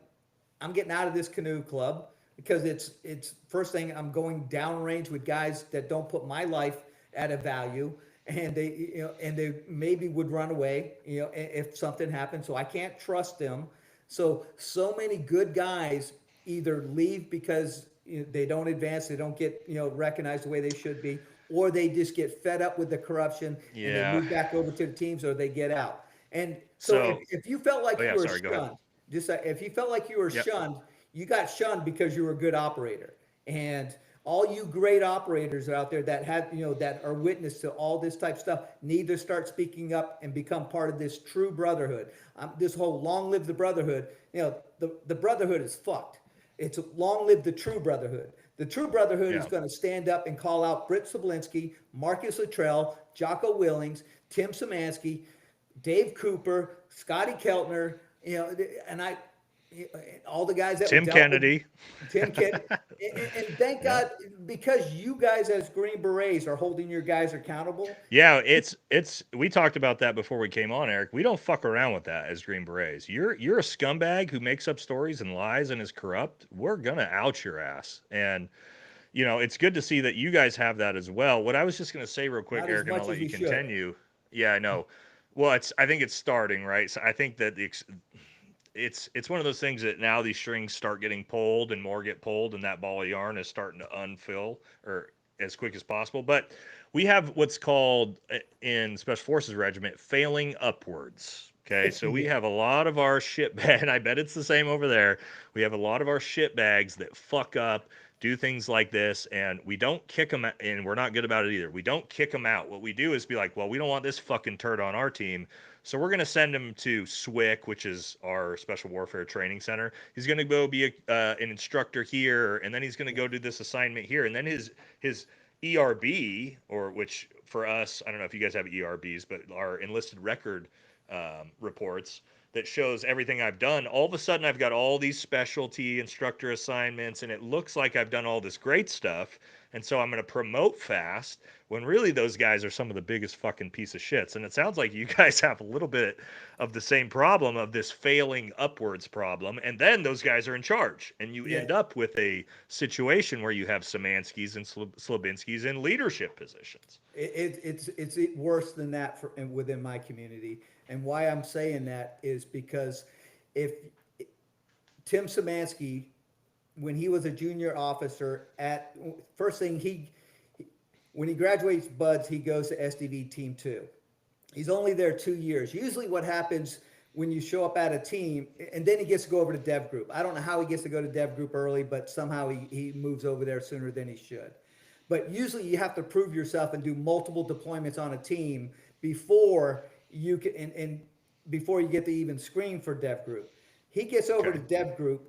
I'm getting out of this canoe club because it's first thing, I'm going downrange with guys that don't put my life at a value, and they maybe would run away, if something happened. So I can't trust them. So many good guys either leave because they don't advance, they don't get recognized the way they should be, or they just get fed up with the corruption and they Yeah. move back over to the teams or they get out. And so So, if you felt oh like you yeah, were sorry, go ahead. shunned, just if you felt like you were Yep. shunned, you got shunned because you were a good operator. And all you great operators out there that have, that are witness to all this type of stuff need to start speaking up and become part of this true brotherhood. This whole long live the brotherhood. The brotherhood is fucked. It's long live the true brotherhood. The true brotherhood is Yeah. going to stand up and call out Britt Sablinski, Marcus Luttrell, Jocko Willings, Tim Samansky, Dave Cooper, Scotty Keltner, and all the guys that we Tim dealt with, Kennedy. Tim Kidd, and thank Yeah. God because you guys as Green Berets are holding your guys accountable. Yeah, it's we talked about that before we came on, Eric. We don't fuck around with that as Green Berets. You're a scumbag who makes up stories and lies and is corrupt. We're gonna out your ass. And it's good to see that you guys have that as well. What I was just gonna say real quick, Not as Eric, and I'll much let as you we should. continue. Yeah, I know. Well, I think it's starting, right? So I think that it's one of those things that now these strings start getting pulled and more get pulled, and that ball of yarn is starting to unfill or as quick as possible. But we have what's called in Special Forces Regiment failing upwards. Okay, so we Yeah. have a lot of our shit bag, and I bet it's the same over there. We have a lot of our shit bags that fuck up, do things like this, and we don't kick them out, and we're not good about it either. We don't kick them out. What we do is be like, well, we don't want this fucking turd on our team. So we're going to send him to SWIC, which is our Special Warfare Training Center. He's going to go be an instructor here, and then he's going to go do this assignment here, and then his ERB, or which for us, I don't know if you guys have ERBs, but our enlisted record reports. that shows everything I've done. All of a sudden, I've got all these specialty instructor assignments, and it looks like I've done all this great stuff. And so I'm going to promote fast when really those guys are some of the biggest fucking piece of shits. And it sounds like you guys have a little bit of the same problem of this failing upwards problem. And then those guys are in charge. And you Yeah, end up with a situation where you have Szymanskis and Slabinskis in leadership positions. it's worse than that within my community. And why I'm saying that is because if Tim Szymanski, when he was a junior officer at first thing when he graduates buds, he goes to SDV Team 2. He's only there 2 years. Usually what happens when you show up at a team, and then he gets to go over to Dev Group. I don't know how he gets to go to Dev Group early, but somehow he moves over there sooner than he should. But usually you have to prove yourself and do multiple deployments on a team before you can, and before you get to even screen for Dev Group. He gets over Okay. to Dev Group.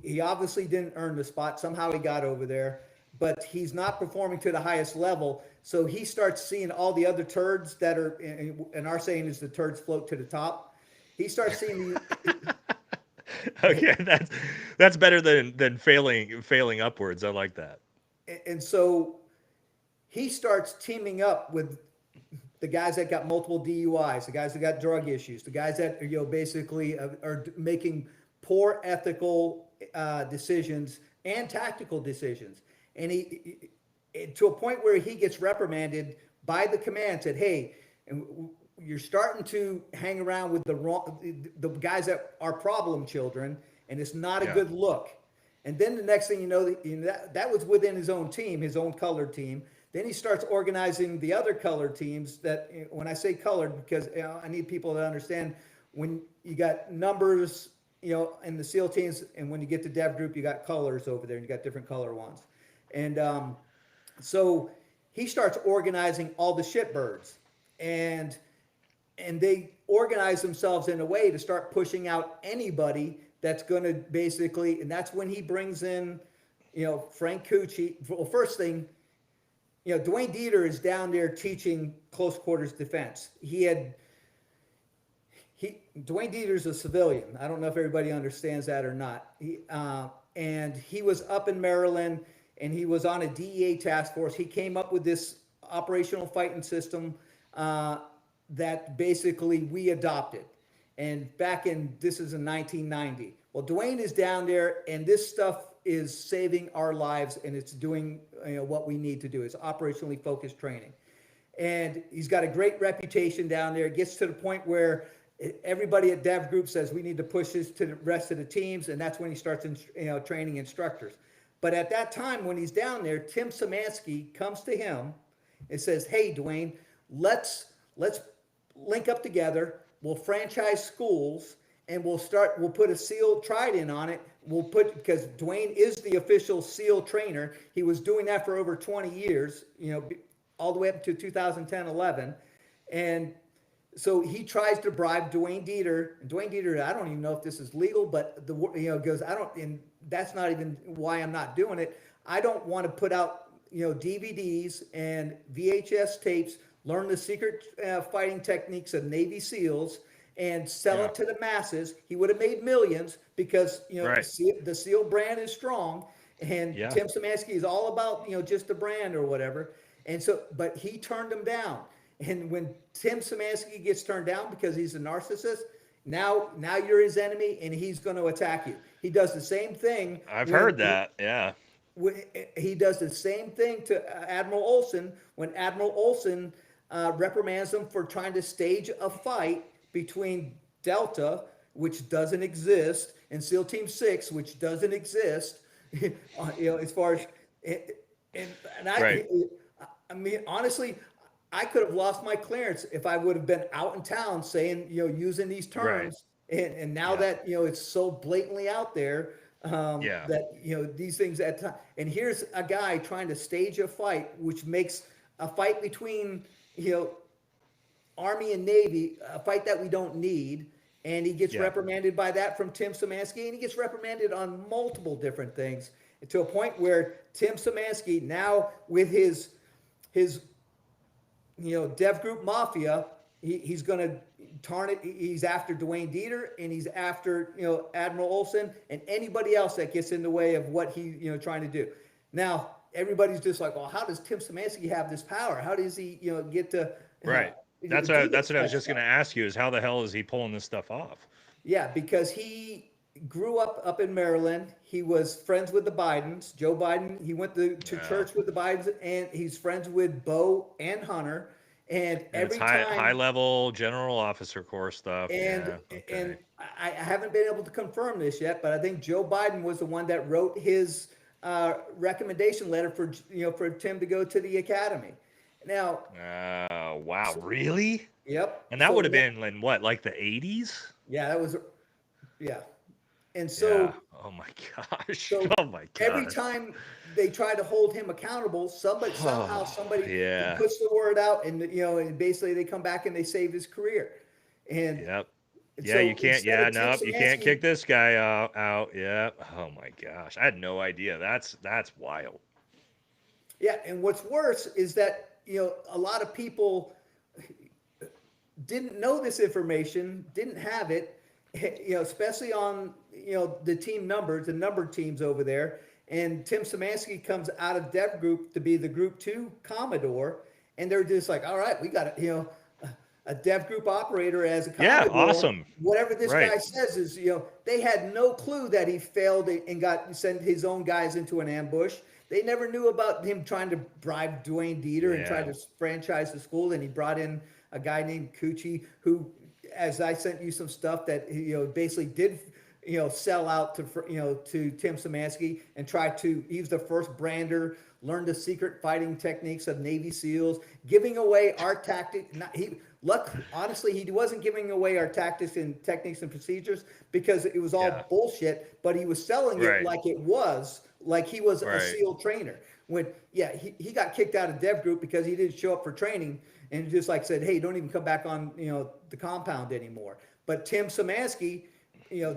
He obviously didn't earn the spot. Somehow he got over there, but he's not performing to the highest level. So he starts seeing all the other turds that are, and our saying is the turds float to the top. He starts seeing Okay, that's better than failing upwards. I like that. and so he starts teaming up with the guys that got multiple DUIs, the guys that got drug issues, the guys that basically are making poor ethical decisions and tactical decisions, and he to a point where he gets reprimanded by the command. Said, "Hey, you're starting to hang around with the guys that are problem children, and it's not a Yeah. good look." And then the next thing you know, that was within his own team, his own colored team. Then he starts organizing the other colored teams. That when I say colored, because I need people to understand when you got numbers, in the SEAL teams, and when you get to Dev Group, you got colors over there, and you got different color ones. And so he starts organizing all the shitbirds, and they organize themselves in a way to start pushing out anybody that's going to basically, and that's when he brings in, Frank Cucci. Well, first thing, Dwayne Dieter is down there teaching close quarters defense. Dwayne Dieter's a civilian. I don't know if everybody understands that or not. And he was up in Maryland, and he was on a DEA task force. He came up with this operational fighting system that basically we adopted. And this is in 1990. Well, Dwayne is down there, and this stuff is saving our lives, and it's doing what we need to do. It's operationally focused training. And he's got a great reputation down there. It gets to the point where everybody at Dev Group says we need to push this to the rest of the teams, and that's when he starts training instructors. But at that time, when he's down there, Tim Szymanski comes to him and says, "Hey, Dwayne, let's link up together. We'll franchise schools, and we'll put a SEAL trident on it. Because Dwayne is the official SEAL trainer. He was doing that for over 20 years, all the way up to 2010-11. And so he tries to bribe Dwayne Dieter. And Dwayne Dieter, I don't even know if this is legal, but goes, and that's not even why I'm not doing it. I don't want to put out, DVDs and VHS tapes, learn the secret fighting techniques of Navy SEALs, and sell it to the masses. He would have made millions because Right. the SEAL brand is strong, and Yeah. Tim Szymanski is all about just the brand or whatever. And so, but he turned him down. And when Tim Szymanski gets turned down because he's a narcissist, now you're his enemy, and he's going to attack you. He does the same thing. I've heard that. Yeah. He does the same thing to Admiral Olson when Admiral Olson reprimands him for trying to stage a fight between Delta, which doesn't exist, and SEAL Team 6, which doesn't exist. As far as Right. I mean, honestly, I could have lost my clearance if I would have been out in town saying, using these terms. Right. And now that, it's so blatantly out there, Yeah. that, these things at time. And here's a guy trying to stage a fight, which makes a fight between, Army and Navy, a fight that we don't need. And he gets reprimanded by that from Tim Szymanski, and he gets reprimanded on multiple different things to a point where Tim Szymanski now with his Dev Group Mafia, he's going to target. He's after Dwayne Dieter, and he's after Admiral Olson and anybody else that gets in the way of what he trying to do. Now everybody's just like, well, how does Tim Szymanski have this power? How does he get to Right. do That's this what I type was of just going stuff? to ask you is how the hell is he pulling this stuff off? Yeah, because he grew up in Maryland. He was friends with the Bidens. Joe Biden. He went to Yeah. church with the Bidens, and he's friends with Bo and Hunter. And And it's every high time, level general officer corps stuff. and Yeah. Okay. and I haven't been able to confirm this yet, but I think Joe Biden was the one that wrote his recommendation letter for Tim to go to the academy. Now, Wow. so, Really? yep. And that So would have been in what, like the 80s? yeah, that was yeah. And Yeah. so Oh my gosh. So Oh my every gosh. time they try to hold him accountable, somehow Oh, somebody he yeah. puts the word out, and and basically they come back and they save his career. And, Yep. and Yeah, you so can't. instead Yeah, of Tim nope. You can't Szymanski, kick this guy out. Yeah. Oh my gosh. I had no idea. That's wild. yeah, and what's worse is that a lot of people didn't know this information, didn't have it, especially on the team numbers, the numbered teams over there. And Tim Szymanski comes out of Dev Group to be the Group Two Commodore, and they're just like, all right, we got a Dev Group operator as a Yeah. Commodore. Awesome. Whatever this Right. guy says is, they had no clue that he failed and got sent his own guys into an ambush. They never knew about him trying to bribe Dwayne Dieter and try Yeah. to franchise the school. And he brought in a guy named Cucci, who, as I sent you some stuff that basically did sell out to Tim Szymanski and try to. He was the first brander, learned the secret fighting techniques of Navy SEALs, giving away our tactics. Honestly, he wasn't giving away our tactics and techniques and procedures because it was Yeah. all bullshit. But he was selling it Right. like it was, like he was a Right. SEAL trainer. When he got kicked out of Dev Group because he didn't show up for training and just like said, hey, don't even come back on the compound anymore. But Tim Szymanski,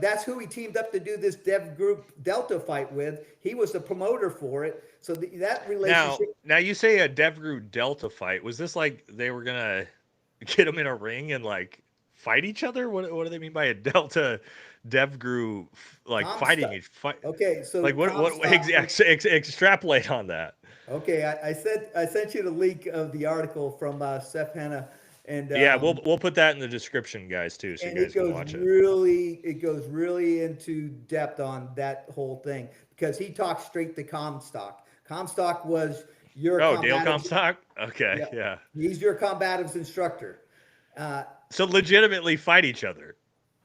that's who he teamed up to do this Dev Group Delta fight with. He was the promoter for it. So that relationship. Now you say a Dev Group Delta fight. Was this like they were gonna get them in a ring and like fight each other? What do they mean by a Delta Dev Group like fighting Comstock. each fight? Okay, so Like what Comstock. extrapolate on that? Okay, I sent you the link of the article from Seth Hanna, and Yeah, we'll put that in the description, guys, too, so you and guys can watch it. it goes really into depth on that whole thing because he talks straight to Comstock. Comstock was your Oh, Dale combatives. Comstock? Okay, Yeah, yeah. he's your combatives instructor. So legitimately fight each other.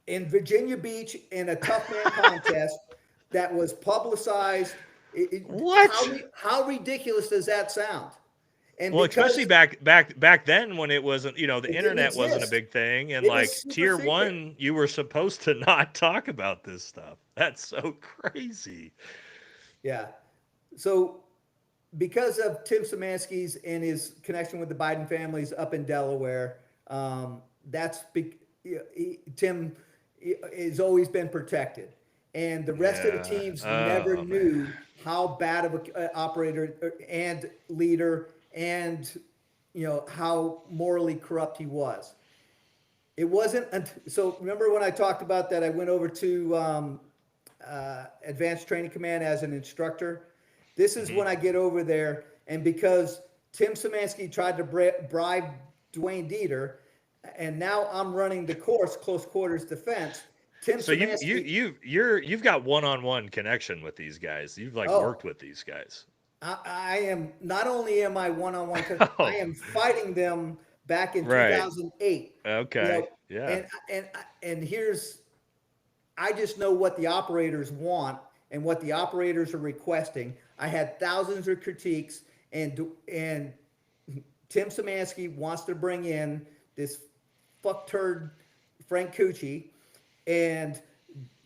In Virginia Beach in a tough man contest that was publicized. What? How ridiculous does that sound? And Well, especially because back then when it wasn't, the it didn't internet wasn't a exist, big thing, and it was like super tier secret. 1, you were supposed to not talk about this stuff. That's so crazy. Yeah. So because of Tim Szymanski's and his connection with the Biden families up in Delaware, that's Tim has always been protected, and the rest of the Yeah. teams never Oh man. knew how bad of a operator and leader and how morally corrupt he was. It wasn't so. Remember when I talked about that? I went over to Advanced Training Command as an instructor. This is Hmm. when I get over there, and because Tim Szymanski tried to bribe Dwayne Dieter, and now I'm running the course, close quarters defense. Tim So Szymanski, you've got one-on-one connection with these guys. You've like oh, worked with these guys. I am not only am I one on one, I Oh, am fighting them back in right. 2008. You Okay. know, Yeah. and here's I just know what the operators want and what the operators are requesting. I had thousands of critiques, and Tim Szymanski wants to bring in this fuck turd Frank Cucci, and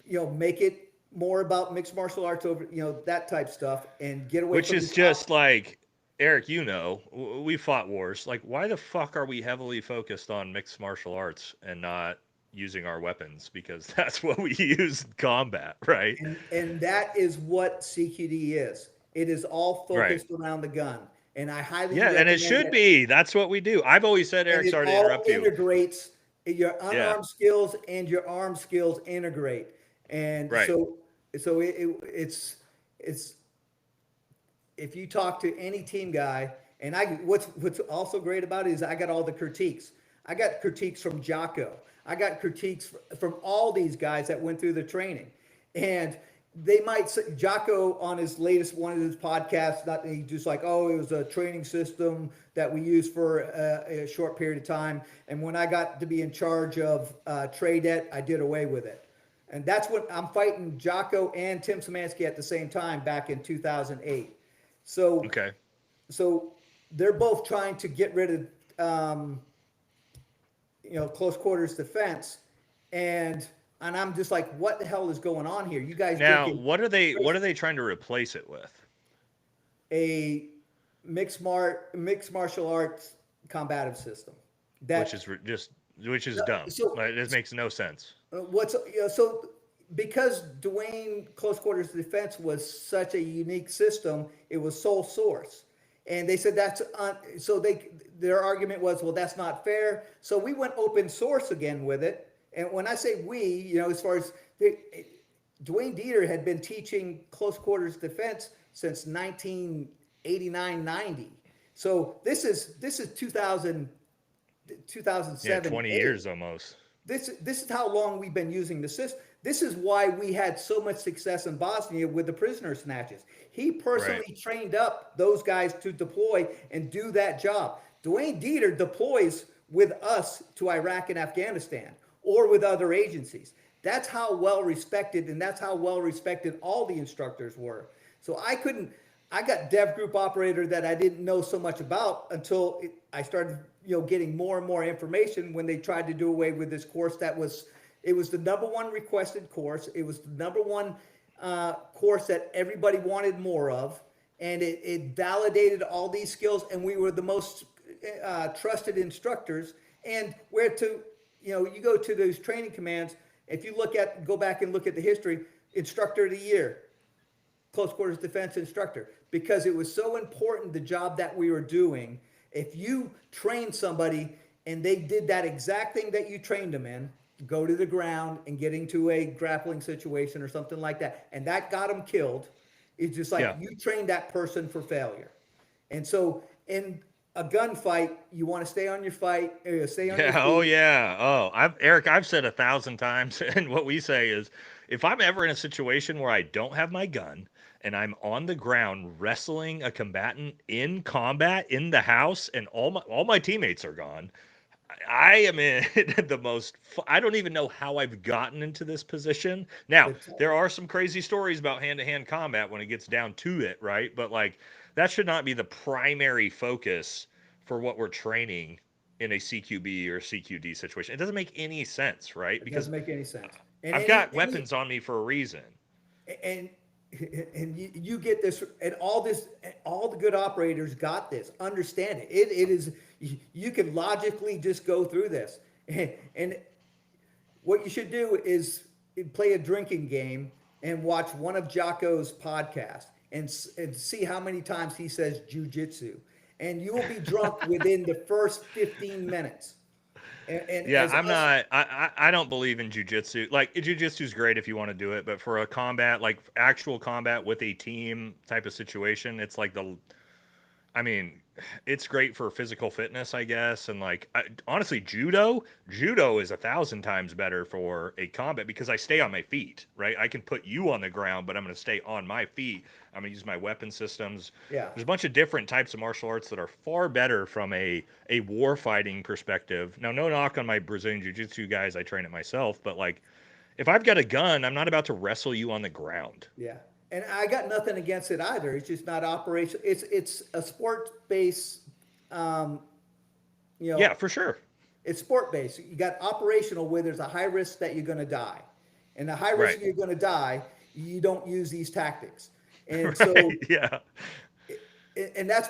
make it more about mixed martial arts over that type stuff, and get away Which from is these just like Eric, we fought wars. Like, why the fuck are we heavily focused on mixed martial arts and not using our weapons? Because that's what we use in combat, right? and that is what CQD is. It is all Right. focused around the gun. And I highly Yeah, and it recommend should that. be. That's what we do. I've always said, And Eric, it sorry to all interrupt you. integrates. Your Yeah, unarmed skills and your armed skills integrate. And right. it's if you talk to any team guy, and what's also great about it is I got all the critiques. I got critiques from Jocko. I got critiques from all these guys that went through the training, and they might say, Jocko on his latest one of his podcasts, not he just like, oh, it was a training system that we used for a short period of time, and when I got to be in charge of trade debt, I did away with it. And that's what I'm fighting Jocko and Tim Szymanski at the same time back in 2008. So, Okay. so they're both trying to get rid of, close quarters defense, and I'm just like, what the hell is going on here? You guys Now, drinking what are they trying to replace it with? a mixed martial arts combative system. Which That is which is dumb. so Like, this makes no sense. what's so because Dwayne close quarters defense was such a unique system, it was sole source, and they said their argument was, well, that's not fair. So we went open source again with it. And when I say we, as far as Dwayne Dieter had been teaching close quarters defense since 1989, 90. So this is 2000, Yeah, 2007, 20 8. years almost. This is how long we've been using the system. This is why we had so much success in Bosnia with the prisoner snatches. He personally Right. trained up those guys to deploy and do that job. Dwayne Dieter deploys with us to Iraq and Afghanistan or with other agencies. That's how well respected, and that's how well respected all the instructors were. So I got Dev Group Operator that I didn't know so much about until I started, getting more and more information when they tried to do away with this course it was the number one requested course. It was the number one course that everybody wanted more of, and it validated all these skills, and we were the most trusted instructors. And you go to those training commands. If you go back and look at the history, instructor of the year, close quarters defense instructor, because it was so important, the job that we were doing. If you train somebody and they did that exact thing that you trained them in, go to the ground and get into a grappling situation or something like that, and that got them killed, it's just like Yeah. you trained that person for failure. And so in a gunfight, you want to stay on your stay on your Yeah. Oh, feet. yeah. Oh, I've said 1,000 times, and what we say is, if I'm ever in a situation where I don't have my gun and I'm on the ground wrestling a combatant in combat in the house, and all my teammates are gone, I am in the most. I don't even know how I've gotten into this position. Now, It's, there are some crazy stories about hand to hand combat when it gets down to it, right? But like, that should not be the primary focus for what we're training in a CQB or CQD situation. It doesn't make any sense, right? it Because doesn't make any sense. And I've got weapons on me for a reason. and and you get this, and all the good operators got this, understand it. It is, you can logically just go through this. And what you should do is play a drinking game and watch one of Jocko's podcasts and see how many times he says jujitsu, and you will be drunk within the first 15 minutes. And Yeah, as I'm us, not. I don't believe in jujitsu. Like, jujitsu is great if you want to do it, but for a combat, like actual combat with a team type of situation, it's like I mean, it's great for physical fitness, I guess, and like, honestly, judo is 1,000 times better for a combat because I stay on my feet, right? I can put you on the ground, but I'm going to stay on my feet. I'm going to use my weapon systems. yeah. There's a bunch of different types of martial arts that are far better from a war fighting perspective. Now, no knock on my Brazilian jiu-jitsu guys, I train it myself, but like, if I've got a gun, I'm not about to wrestle you on the ground. Yeah, and I got nothing against it either. It's just not operation. It's a sport based. Um, you know, Yeah, for sure. it's sport based. You got operational where there's a high risk that you're going to die, and the high risk Right. you're going to die, you don't use these tactics. And Right. so, Yeah. and that's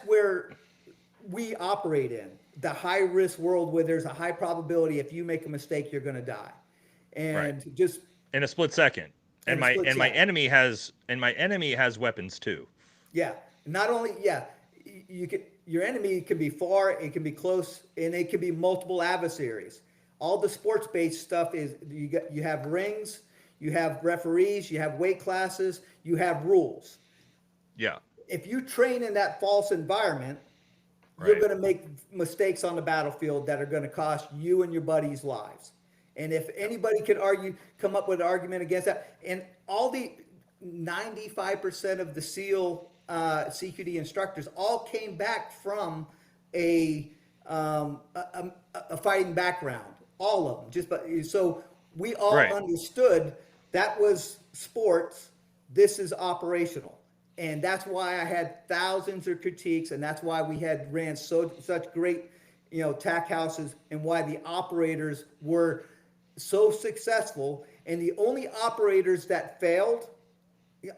where we operate in the high risk world where there's a high probability if you make a mistake you're going to die, Right. and just In a split second. in And a my split and my second. enemy has weapons too. Yeah. not only, yeah, you can, your enemy can be far, it can be close, and it can be multiple adversaries. All the sports based stuff is you have rings, you have referees, you have weight classes, you have rules. Yeah. If you train in that false environment, you're Right. going to make mistakes on the battlefield that are going to cost you and your buddies lives. And if Yep. anybody could argue, come up with an argument against that, and all the 95% of the SEAL CQD instructors all came back from a, a fighting background, all of them. Just but so we all Right. understood that was sports. This is operational, and that's why I had thousands of critiques, and that's why we had ran such great, tack houses, and why the operators were so successful. And the only operators that failed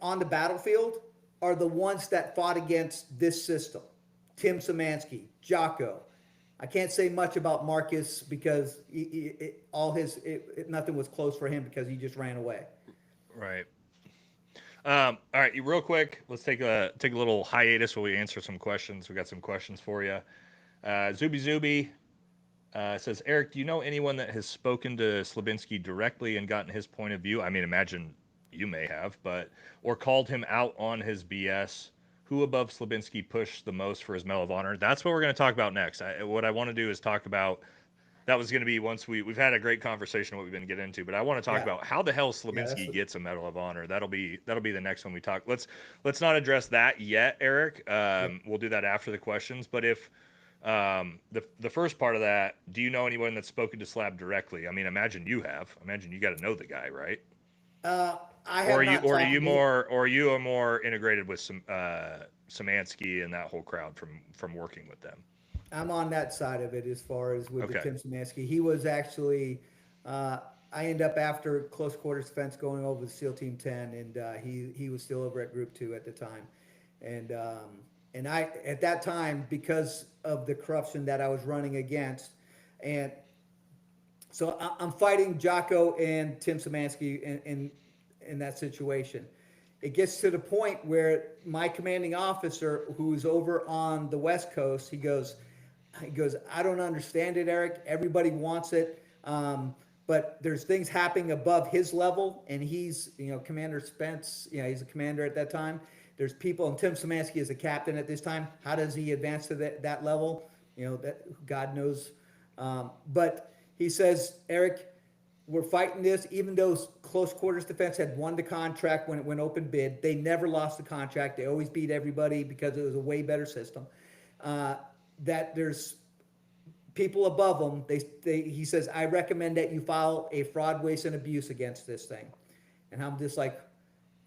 on the battlefield are the ones that fought against this system. Tim Szymanski, Jocko. I can't say much about Marcus because nothing was close for him because he just ran away. Right. All right, real quick, let's take a little hiatus while we answer some questions. We got some questions for you. Zuby says, Eric, do you know anyone that has spoken to Slabinsky directly and gotten his point of view? I mean, imagine you may have, but or called him out on his BS. Who above Slabinsky pushed the most for his Medal of Honor? That's what we're going to talk about next. What I want to do is talk about that was going to be once we've had a great conversation what we've been getting into, but I want to talk Yeah, about how the hell yeah, that's Slabinsky gets a Medal of Honor. That'll be the next one we talk. Let's not address that yet, Eric. yeah. We'll do that after the questions. But if the first part of that, do you know anyone that's spoken to Slab directly? I mean, imagine you have. Imagine you got to know the guy, right? Uh, I Or have are you not or are talked you to him. more or you are more integrated with some Szymanski and that whole crowd from working with them? I'm on that side of it as far as with the Okay. Tim Szymanski. He was actually, uh, I end up after close quarters defense going over to SEAL Team 10, and he was still over at Group 2 at the time. And I, at that time, because of the corruption that I was running against, and so I'm fighting Jocko and Tim Szymanski in that situation. It gets to the point where my commanding officer, who's over on the West Coast, he goes, I don't understand it, Eric. Everybody wants it, but there's things happening above his level, and he's, Commander Spence. He's a commander at that time. There's people, and Tim Szymanski is a captain at this time. How does he advance to that level? That God knows. But he says, Eric, we're fighting this. Even though close quarters defense had won the contract when it went open bid, they never lost the contract. They always beat everybody because it was a way better system. That there's people above them. He says, I recommend that you file a fraud, waste, and abuse against this thing. And I'm just like,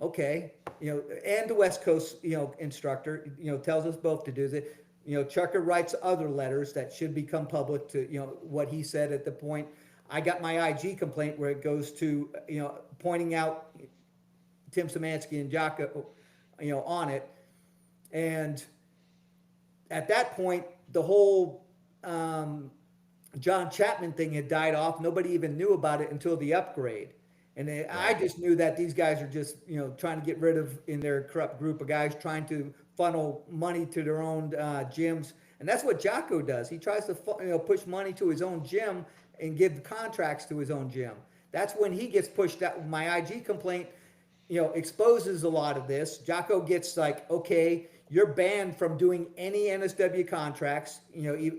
okay, and the West Coast, instructor, tells us both to do that. Chucker writes other letters that should become public to, what he said at the point. I got my IG complaint where it goes to, pointing out Tim Szymanski and Jocko, on it. And at that point, the whole John Chapman thing had died off. Nobody even knew about it until the upgrade. And I just knew that these guys are just, trying to get rid of, in their corrupt group of guys, trying to funnel money to their own gyms. And that's what Jocko does. He tries to, push money to his own gym and give contracts to his own gym. That's when he gets pushed out. My IG complaint, exposes a lot of this. Jocko gets like, okay, you're banned from doing any NSW contracts,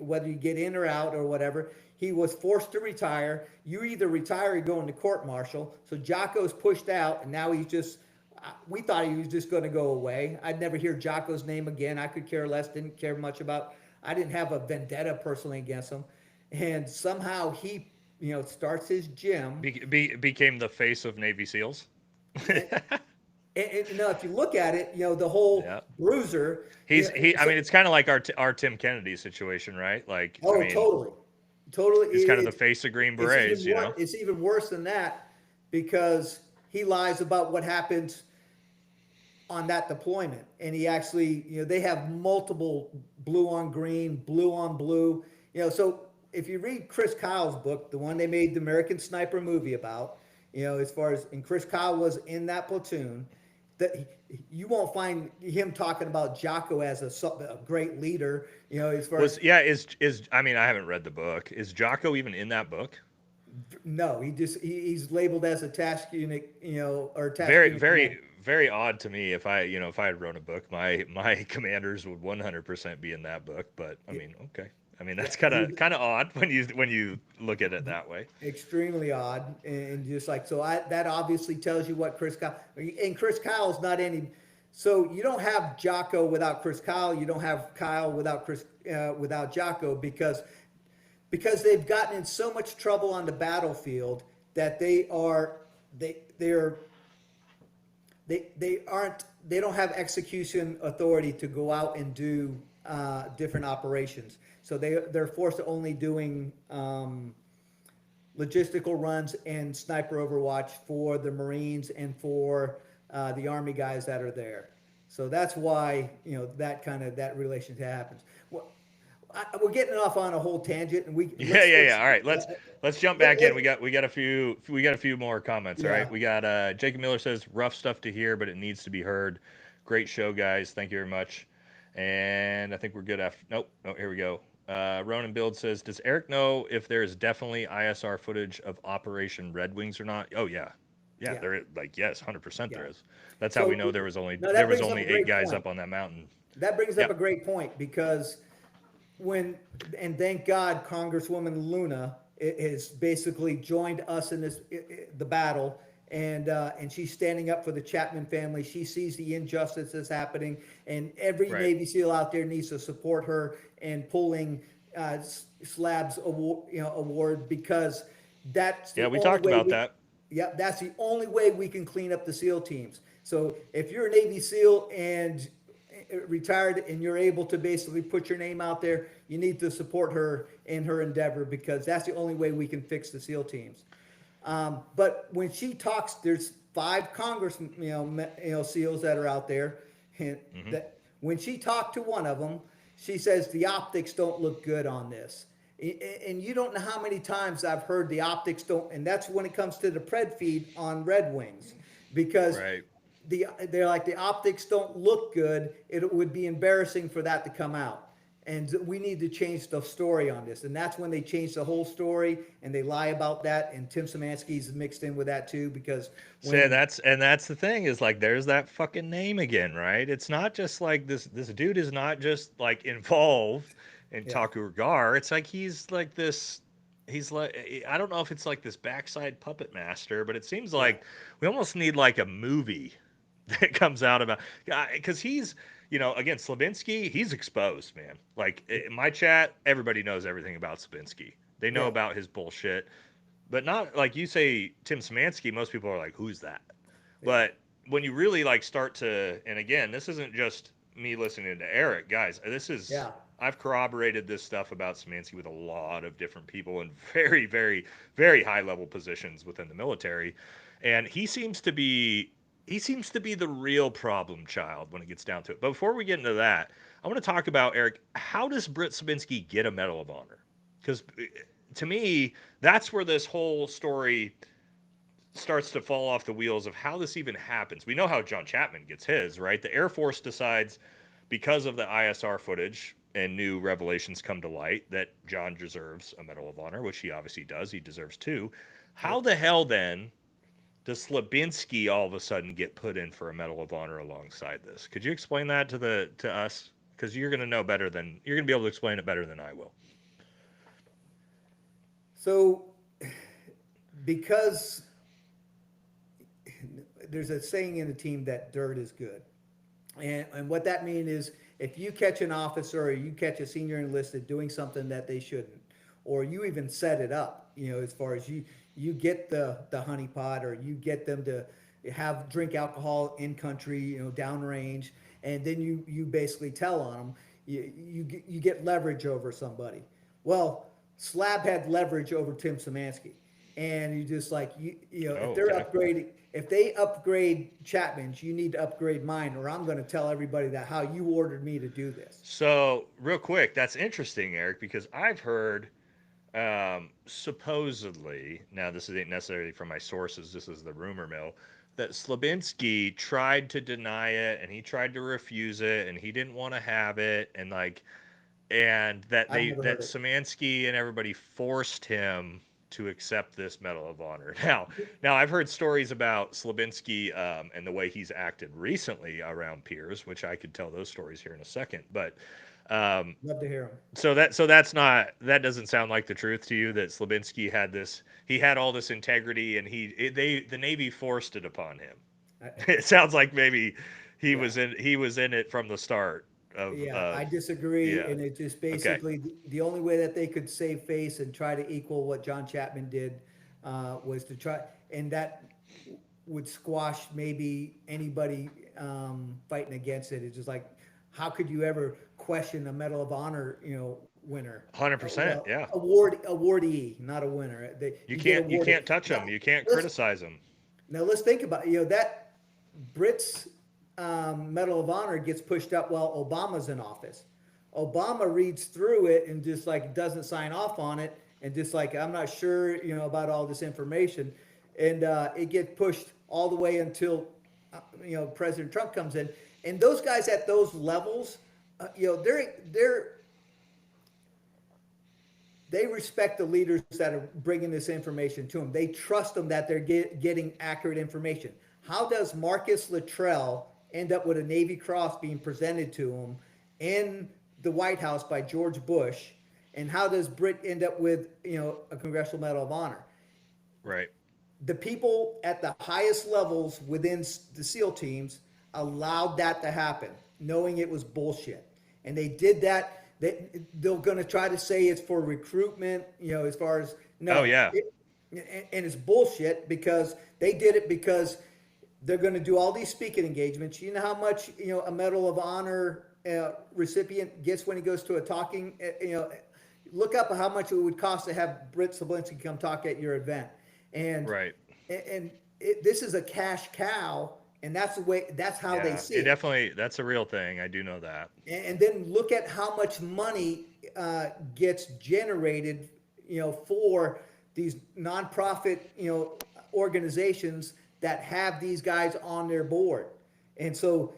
whether you get in or out or whatever. He was forced to retire. You either retire or go into court martial. So Jocko's pushed out, and now he's just, we thought he was just going to go away. I'd never hear Jocko's name again. I could care less, didn't care much about, I didn't have a vendetta personally against him. And somehow he, starts his gym. Became the face of Navy SEALs. And, if you look at it, the whole Yeah. bruiser. I mean, it's kind of like our Tim Kennedy situation, right? Like, I Oh, mean, totally, totally. he's kind of the face of Green Berets, It's even worse than that because he lies about what happened on that deployment, and he actually, they have multiple blue on green, blue on blue. So if you read Chris Kyle's book, the one they made the American Sniper movie about, as far as, and Chris Kyle was in that platoon, that you won't find him talking about Jocko as a great leader. As far as is I mean, I haven't read the book. Is Jocko even in that book? no, he's labeled as a task unit, or task Very, unit command. very, very odd to me. If I had wrote a book, my commanders would 100% be in that book. But I Yeah, mean, okay. I mean, yeah, that's kind of odd when you look at it that way. extremely odd, and just like so, that obviously tells you what Chris Kyle, and Chris Kyle's not any. So you don't have Jocko without Chris Kyle. You don't have Kyle without without Jocko, because they've gotten in so much trouble on the battlefield that they're they don't have execution authority to go out and do different operations. So they're forced to only doing logistical runs and sniper overwatch for the Marines and for the Army guys that are there. So that's why that relationship happens. Well, we're getting off on a whole tangent, and Yeah. All right, let's jump let, back in. let, We got a few more comments. All yeah. right, we got Jacob Miller says rough stuff to hear, but it needs to be heard. Great show, guys. Thank you very much. And I think we're good after. Nope. No, here we go. Ronan Build says, does Eric know if there is definitely ISR footage of Operation Red Wings or not? Oh yeah, yeah. Yeah, There is, like yes, 100% yeah. there is. That's how we So know there was only no, there that was brings up only a eight great guys point. up on that mountain. That brings up a Yep. great point, because when and thank God Congresswoman Luna has basically joined us in the battle, and she's standing up for the Chapman family. She sees the injustice that's happening, and every Right. Navy SEAL out there needs to support her in pulling Slab's award, because that's Yeah, the we only talked way about we that. yeah, that's the only way we can clean up the SEAL teams. So if you're a Navy SEAL and retired and you're able to basically put your name out there, you need to support her in her endeavor, because that's the only way we can fix the SEAL teams. But when she talks, there's 5 Congress, SEALs that are out there, and Hmm. that when she talked to one of them, she says the optics don't look good on this. And you don't know how many times I've heard the optics don't, and that's when it comes to the pred feed on Red Wings, because Right. they're like, the optics don't look good. It would be embarrassing for that to come out, and we need to change the story on this. And that's when they change the whole story, and they lie about that. And Tim Szymanski's mixed in with that too, because So when that's the thing is like there's that fucking name again, right? It's not just like this dude is not just like involved in yeah, Takur Ghar. It's like he's like I don't know if it's like this backside puppet master, but it seems yeah, like we almost need like a movie that comes out about because he's again Slabinsky, he's exposed, man. Like in my chat, everybody knows everything about Slabinsky. They know yeah, about his bullshit, but not like you say Tim Szymanski. Most people are like, "Who's that?" yeah, But when you really like start to, and again, this isn't just me listening to Eric, guys. This is yeah. I've corroborated this stuff about Szymanski with a lot of different people in very, very, very high level positions within the military, and he seems to be the real problem child when it gets down to it. But before we get into that, I want to talk about Eric. How does Britt Szymanski get a Medal of Honor? Because to me, that's where this whole story starts to fall off the wheels of how this even happens. We know how John Chapman gets his, right? The Air Force decides because of the ISR footage and new revelations come to light that John deserves a Medal of Honor, which he obviously does. He deserves two. How Yep. the hell then does Slabinsky all of a sudden get put in for a Medal of Honor alongside this? Could you explain that to us? Because you're going to know better than you're going to be able to explain it better than I will. So because there's a saying in the team that dirt is good. And what that means is, if you catch an officer or you catch a senior enlisted doing something that they shouldn't, or you even set it up, as far as you get the honeypot, or you get them to have drink alcohol in country, downrange, and then you basically tell on them, you get leverage over somebody. Well, Slab had leverage over Tim Szymanski, and you just like if Oh, they're okay. upgrading, if they upgrade Chapman's, you need to upgrade mine, or I'm going to tell everybody that how you ordered me to do this. So, real quick, that's interesting, Eric, because I've heard supposedly, now this isn't necessarily from my sources, this is the rumor mill, that Slabinsky tried to deny it and he tried to refuse it and he didn't want to have it and like and I've never that heard it. Szymanski and everybody forced him to accept this Medal of Honor. Now I've heard stories about Slabinsky and the way he's acted recently around peers, which I could tell those stories here in a second. But um, Love to hear so that's not that doesn't sound like the truth to you that Slabinsky had this he had all this integrity and the Navy forced it upon him. them. It sounds like maybe Yeah. he was in it from the start Yeah, of I disagree, yeah. and it just Okay. basically the only way that they could save face and try to equal what John Chapman did was to try, and that would squash maybe anybody fighting against it. It's just like, how could you ever question a Medal of Honor, winner? 100%, Well, yeah. awardee, not a winner. You You get can't awarded. touch them. Now, You can't let's criticize them. now let's think about that Brits Medal of Honor gets pushed up while Obama's in office. Obama reads through it and just like doesn't sign off on it and just like I'm not sure about all this information, and it gets pushed all the way until President Trump comes in, and those guys at those levels, they're they respect the leaders that are bringing this information to them. They trust them that they're getting accurate information. How does Marcus Luttrell end up with a Navy Cross being presented to him in the White House by George Bush? And how does Britt end up with a Congressional Medal of Honor? Right. The people at the highest levels within the SEAL teams allowed that to happen, knowing it was bullshit. And they did that. They're going to try to say it's for recruitment, as far as no. Oh yeah. And it's bullshit because they did it because they're going to do all these speaking engagements. You know how much a Medal of Honor recipient gets when he goes to a talking. Look up how much it would cost to have Britt Slabinsky come talk at your event, and Right. this is a cash cow, and that's the way. That's how they Yeah. see It it. definitely that's a real thing. I do know that. And then look at how much money gets generated, for these nonprofit, organizations that have these guys on their board. And so,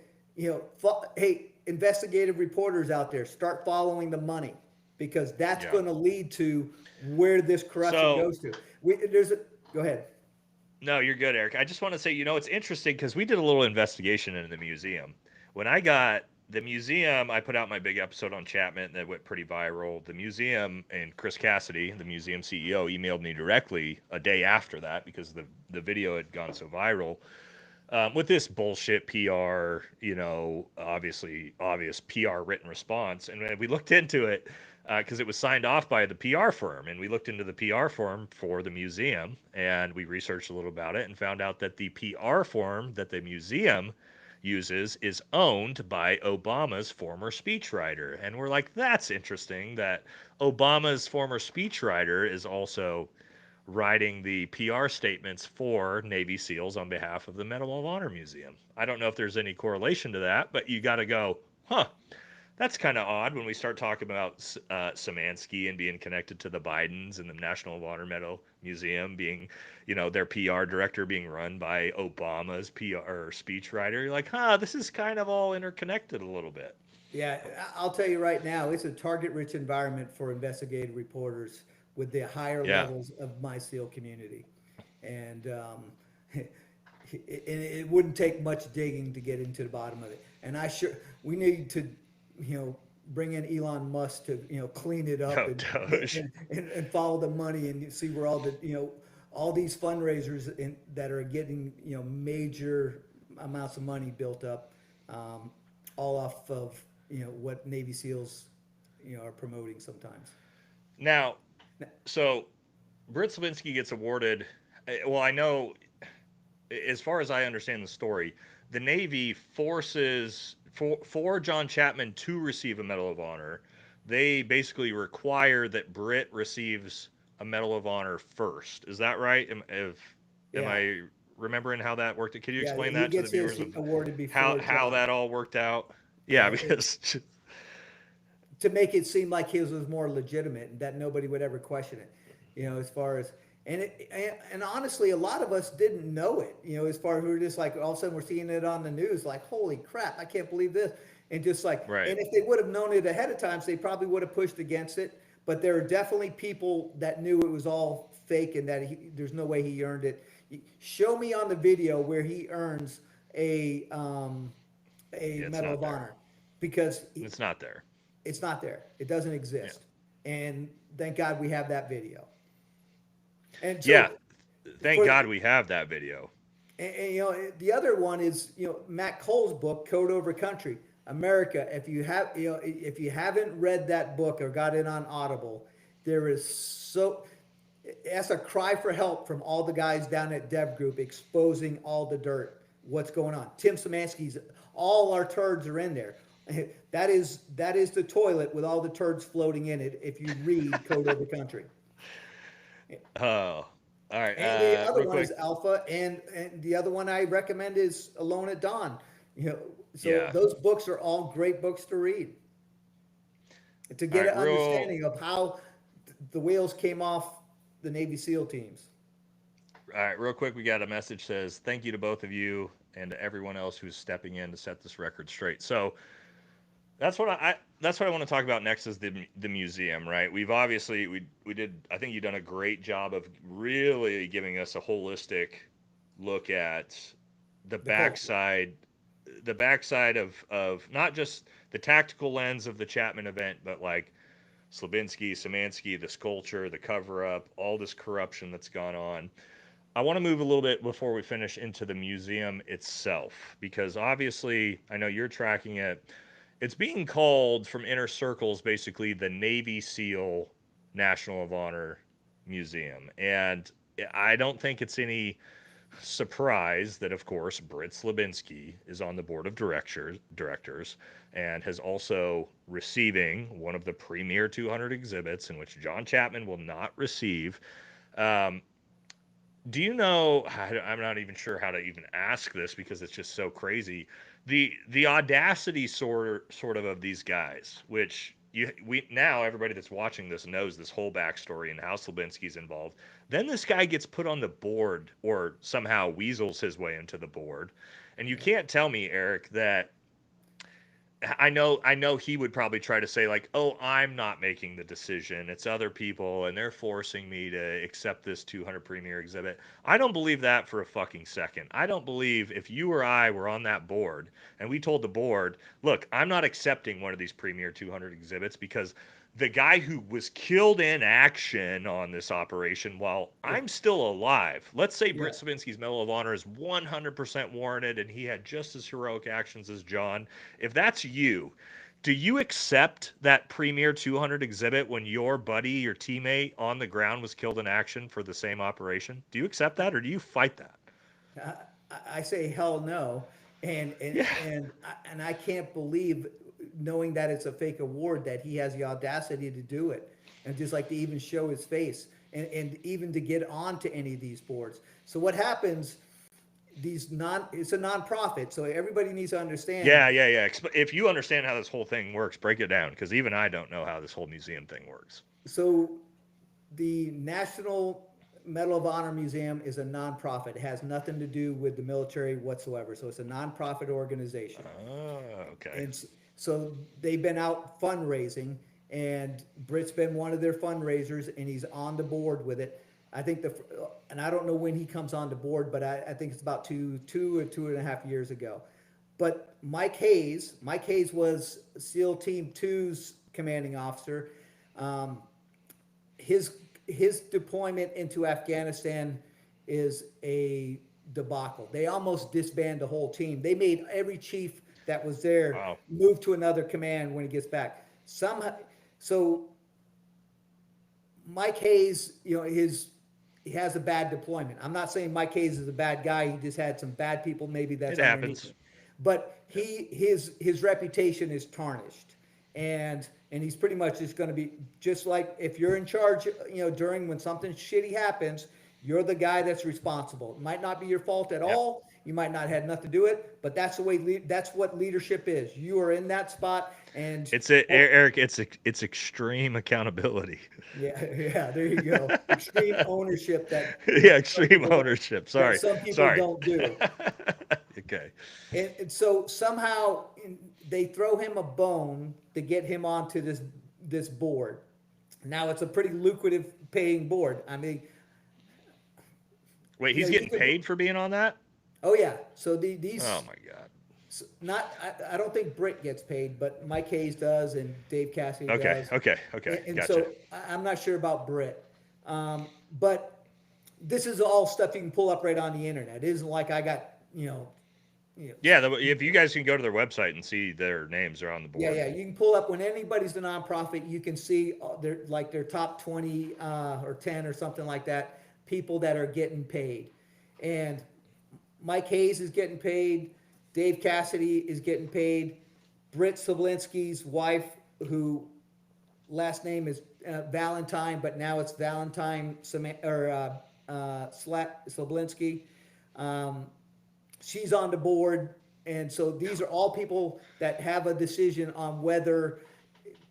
hey, investigative reporters out there, start following the money because that's Yeah. going to lead to where this corruption So goes to. Go ahead. no, you're good, Eric. I just want to say, it's interesting because we did a little investigation in the museum. When I got the museum, I put out my big episode on Chapman that went pretty viral. The museum and Chris Cassidy, the museum CEO, emailed me directly a day after that because the video had gone so viral. With this bullshit PR, obviously obvious PR written response, and we looked into it because it was signed off by the PR firm, and we looked into the PR firm for the museum, and we researched a little about it and found out that the PR firm that the museum uses is owned by Obama's former speechwriter, and we're like, that's interesting that Obama's former speechwriter is also writing the PR statements for Navy SEALs on behalf of the Medal of Honor Museum. I don't know if there's any correlation to that, but you got to go, huh? That's kind of odd when we start talking about Szymanski and being connected to the Bidens and the National Honor Medal Museum being, their PR director being run by Obama's PR speechwriter. You're like, huh, this is kind of all interconnected a little bit. Yeah, I'll tell you right now, it's a target-rich environment for investigative reporters with the higher Yeah. levels of my SEAL community, and it wouldn't take much digging to get into the bottom of it. And we need to, bring in Elon Musk to, clean it up Oh, Doge. and follow the money and see where all the, all these fundraisers that are getting, major amounts of money built up, all off of what Navy SEALs are promoting sometimes. Now, so Britt Slavinsky gets awarded. Well, I know, as far as I understand the story, the Navy forces for John Chapman to receive a Medal of Honor. They basically require that Britt receives a Medal of Honor first. Is that right? Am Yeah, I remembering how that worked? Can you yeah, explain he that to the gets his viewers of awarded how before how John. that all worked out? Yeah, Yeah, because to make it seem like his was more legitimate and that nobody would ever question it. As far as And honestly, a lot of us didn't know it. As far as we were just like all of a sudden we're seeing it on the news, like holy crap, I can't believe this, and just like, Right. and if they would have known it ahead of time, they probably would have pushed against it. But there are definitely people that knew it was all fake and that there's no way he earned it. Show me on the video where he earns a um, a Yeah, it's Medal not of there. Honor, because It's not there. it's not there. It doesn't Yeah. exist. And thank God we have that video. And Yeah. so Thank for God we have that video. and the other one is Matt Cole's book, Code Over Country, America. If you haven't read that book or got it on Audible, there is so that's a cry for help from all the guys down at Dev Group exposing all the dirt, what's going on. Tim Szymanski's, all our turds are in there. That is the toilet with all the turds floating in it. If you read Code Over Country. Oh, all right. And the other Real one quick. is Alpha, and the other one I recommend is Alone at Dawn. So Yeah. those books are all great books to read to All get right. an Real. understanding of how the whales came off the Navy SEAL teams. All right. Real quick. We got a message says thank you to both of you and to everyone else who's stepping in to set this record straight. So that's what I want to talk about next is the museum, right? We've obviously we did I think you've done a great job of really giving us a holistic look at the The culture. backside the backside of not just the tactical lens of the Chapman event, but like Slabinsky, Szymanski, this culture, the cover up, all this corruption that's gone on. I want to move a little bit before we finish into the museum itself because obviously I know you're tracking it. It's being called from inner circles basically the Navy SEAL National of Honor Museum. And I don't think it's any surprise that, of course, Britt Slabinsky is on the board of directors and has also receiving one of the premier 200 exhibits in which John Chapman will not receive. Um, do you know? I'm not even sure how to even ask this because it's just so crazy. The audacity sort of these guys, which we now everybody that's watching this knows this whole backstory and how Slabinski's involved. Then this guy gets put on the board or somehow weasels his way into the board, and you Yeah. can't tell me, Eric, that I know he would probably try to say like, "Oh, I'm not making the decision. It's other people and they're forcing me to accept this 200 premiere exhibit." I don't believe that for a fucking second. I don't believe if you or I were on that board and we told the board, "Look, I'm not accepting one of these premiere 200 exhibits because the guy who was killed in action on this operation while Yeah. I'm still alive. Let's say Yeah. Britt Sabinsky's Medal of Honor is 100% warranted and he had just as heroic actions as John. If that's you, do you accept that premier 200 exhibit when your buddy, your teammate on the ground was killed in action for the same operation? Do you accept that or do you fight that? I, I say hell no, and and Yeah. and and I can't believe, knowing that it's a fake award, that he has the audacity to do it, and just like to even show his face, and even to get onto any of these boards. So what happens? It's a nonprofit, so everybody needs to understand. Yeah. If you understand how this whole thing works, break it down because even I don't know how this whole museum thing works. So the National Medal of Honor Museum is a nonprofit. It has nothing to do with the military whatsoever. So it's a nonprofit organization. Oh, okay. And so they've been out fundraising, and Britt's been one of their fundraisers, and he's on the board with it. I think and I don't know when he comes on the board, but I think it's about two or 2.5 years ago. But Mike Hayes was SEAL Team Two's commanding officer. Um, his deployment into Afghanistan is a debacle. They almost disbanded the whole team. They made every chief that was there Wow. move to another command when he gets back. Somehow, so Mike Hayes, he has a bad deployment. I'm not saying Mike Hayes is a bad guy. He just had some bad people maybe that's It underneath happens. him. But Yep. his reputation is tarnished, and he's pretty much just going to be just like if you're in charge. During when something shitty happens, you're the guy that's responsible. It might not be your fault at Yep. all. You might not have had nothing to do it, but that's the way. That's what leadership is. You are in that spot, and Eric. It's extreme accountability. yeah, yeah. There you go. Extreme ownership that Yeah, some extreme people ownership. that Sorry, some people sorry. don't do. Okay. And so somehow they throw him a bone to get him onto this board. Now it's a pretty lucrative paying board. I mean, Wait, you he's know, you getting could. paid for being on that? Oh yeah. So Oh these my god. not. I don't think Britt gets paid, but Mike Hayes does, and Dave Cassidy Okay, does. okay, okay. And Gotcha. so I'm not sure about Britt, but this is all stuff you can pull up right on the internet. It isn't like I got you know Yeah, if you guys can go to their website and see their names are on the Yeah, board. yeah. You can pull up when anybody's a nonprofit. You can see their top 20 or 10 or something like that. People that are getting paid, and Mike Hayes is getting paid. Dave Cassidy is getting paid. Britt Slabinsky's wife, who last name is Valentine, but now it's Valentine Slabinsky. Um, she's on the board. And so these are all people that have a decision on whether,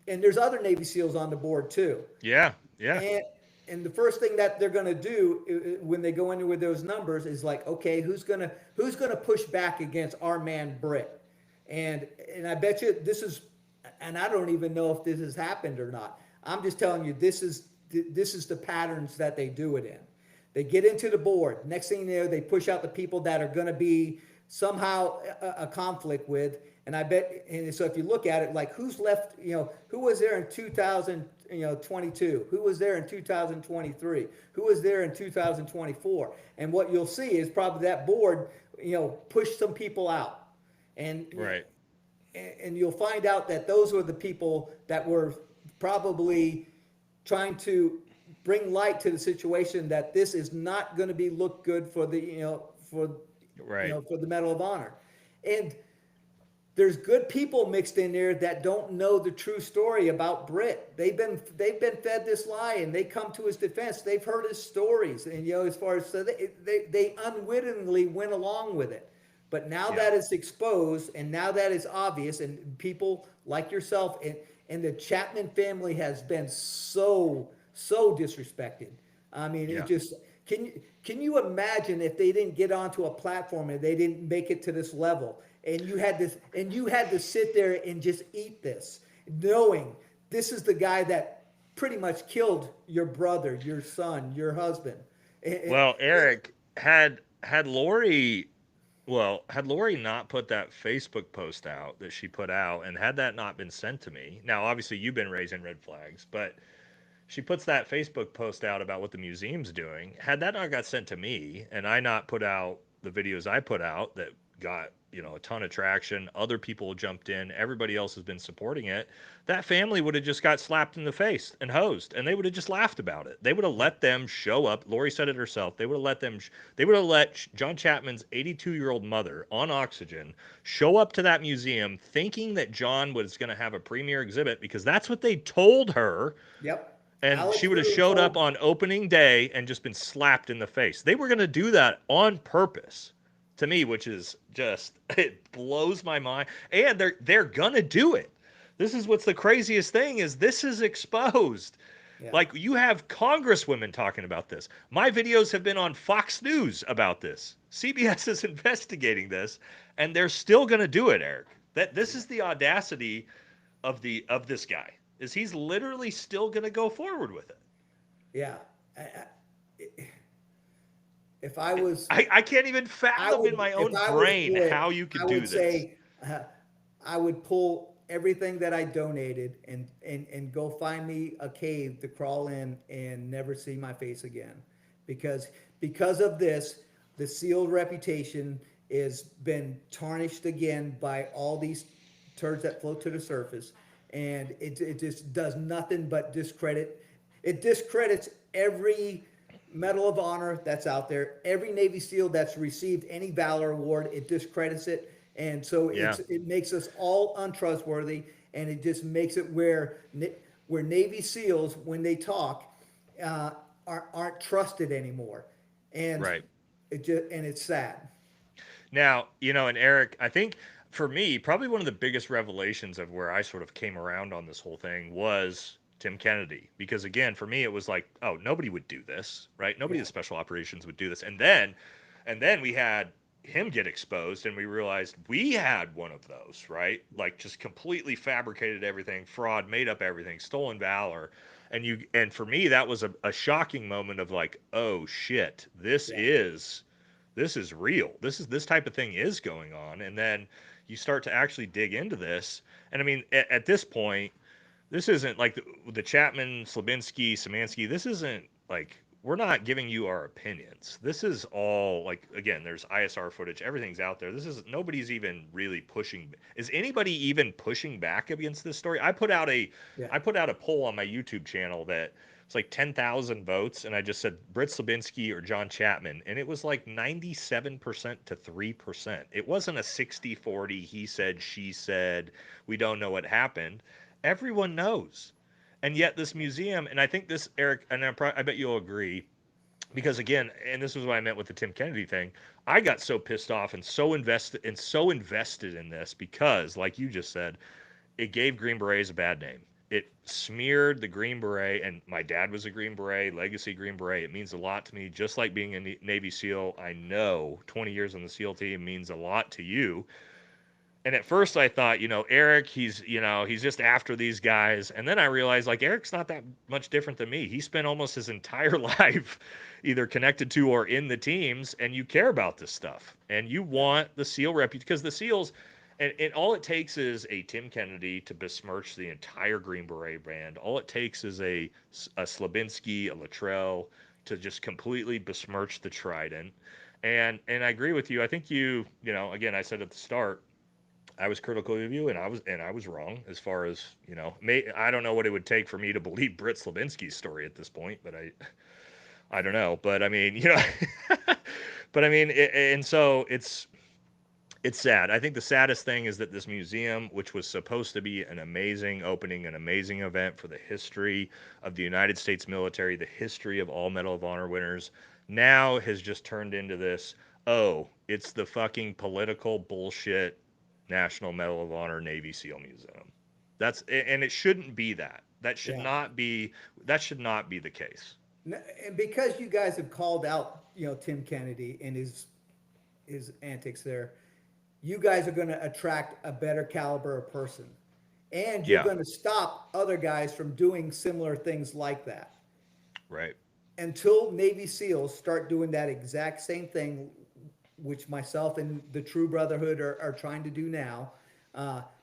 and there's other Navy SEALs on the board too. Yeah, yeah. And and the first thing that they're going to do when they go into with those numbers is like, okay, who's gonna push back against our man Britt? And I bet you this is, and I don't even know if this has happened or not. I'm just telling you this is the patterns that they do it in. They get into the board. Next thing you know, they push out the people that are going to be somehow a conflict with. And I bet, and so if you look at it, like who's left, who was there in 2022? Who was there in 2023? Who was there in 2024? And what you'll see is probably that board, push some people out. And Right. and you'll find out that those were the people that were probably trying to bring light to the situation that this is not going to be look good for the Right. for the Medal of Honor. And there's good people mixed in there that don't know the true story about Britt. They've been fed this lie, and they come to his defense. They've heard his stories, and as far as so they unwittingly went along with it. But now that it's exposed, and now that it's obvious, and people like yourself and the Chapman family has been so disrespected. I mean, Yeah. it just can you imagine if they didn't get onto a platform and they didn't make it to this level, and you had to sit there and just eat this, knowing this is the guy that pretty much killed your brother, your son, your husband. Well, Eric, had Lori had Lori not put that Facebook post out that she put out, and had that not been sent to me, now obviously you've been raising red flags, but she puts that Facebook post out about what the museum's doing. Had that not got sent to me, and I not put out the videos I put out that got a ton of traction, other people jumped in, everybody else has been supporting it, that family would have just got slapped in the face and hosed, and they would have just laughed about it. They would have let them show up. Lori said it herself. They would have let them. They would have let John Chapman's 82-year-old mother on oxygen show up to that museum, thinking that John was going to have a premier exhibit because that's what they told her. Yep. And Alex she would have Ruder showed up told. on opening day and just been slapped in the face. They were going to do that on purpose, to me, which is just, it blows my mind. And they're going to do it. This is what's the craziest thing is this is exposed. Yeah. Like you have congresswomen talking about this. My videos have been on Fox News about this. CBS is investigating this, and they're still going to do it, Eric. This is the audacity of this guy. Is he's literally still going to go forward with it. Yeah. If I was, I can't even I fathom would, in my if own I was brain Britt, how you could I do would this. say, I would pull everything that I donated and go find me a cave to crawl in and never see my face again, because of this, the SEAL reputation has been tarnished again by all these turds that float to the surface, and it just does nothing but discredit. It discredits every Medal of Honor that's out there, every Navy SEAL that's received any Valor Award. It discredits it, and so Yeah. it makes us all untrustworthy, and it just makes it where Navy SEALs, when they talk, aren't trusted anymore, and Right. it's sad. Now, and Eric, I think for me, probably one of the biggest revelations of where I sort of came around on this whole thing was Tim Kennedy. Because again, for me, it was like, oh, nobody would do this, right? Nobody Yeah, in special operations would do this. And then we had him get exposed and we realized we had one of those, right? Like just completely fabricated everything, fraud, made up everything, stolen valor. And for me, that was a shocking moment of like, oh shit, yeah, this is real. This type of thing is going on. And then you start to actually dig into this. And I mean, at this point, this isn't like the Chapman, Slabinsky, Szymanski. This isn't like we're not giving you our opinions. This is all like again, there's ISR footage. Everything's out there. This is nobody's even really pushing. Is anybody even pushing back against this story? yeah. I put out a poll on my YouTube channel that it's like 10,000 votes, and I just said Britt Slabinsky or John Chapman, and it was like 97% to 3%. It wasn't a 60-40. He said, she said, we don't know what happened. Everyone knows. And yet this museum, and I think this, Eric, and I bet you'll agree, because again, and this was what I meant with the Tim Kennedy thing, I got so pissed off and so invested in this because, like you just said, it gave Green Berets a bad name. It smeared the Green Beret, and my dad was a Green Beret, legacy Green Beret. It means a lot to me, just like being a Navy SEAL. I know 20 years on the SEAL team means a lot to you. And at first I thought, Eric, he's just after these guys. And then I realized like Eric's not that much different than me. He spent almost his entire life either connected to or in the teams, and you care about this stuff. And you Yeah. want the SEAL reputation because the SEALs and all it takes is a Tim Kennedy to besmirch the entire Green Beret band. All it takes is a Slabinsky, a Luttrell to just completely besmirch the Trident. And I agree with you. I think again, I said at the start, I was critical of you, and I was wrong as far as I don't know what it would take for me to believe Britt Slavinsky's story at this point, but I don't know. But I mean, but I mean, and so it's sad. I think the saddest thing is that this museum, which was supposed to be an amazing opening, an amazing event for the history of the United States military, the history of all Medal of Honor winners, now has just turned into this. Oh, it's the fucking political bullshit National Medal of Honor Navy SEAL Museum. And it shouldn't be that. Yeah. That should not be the case. And because you guys have called out, Tim Kennedy and his antics there, you guys are going to attract a better caliber of person, and you're Yeah, going to stop other guys from doing similar things like that. right. Until Navy SEALs start doing that exact same thing, which myself and the True Brotherhood are trying to do now.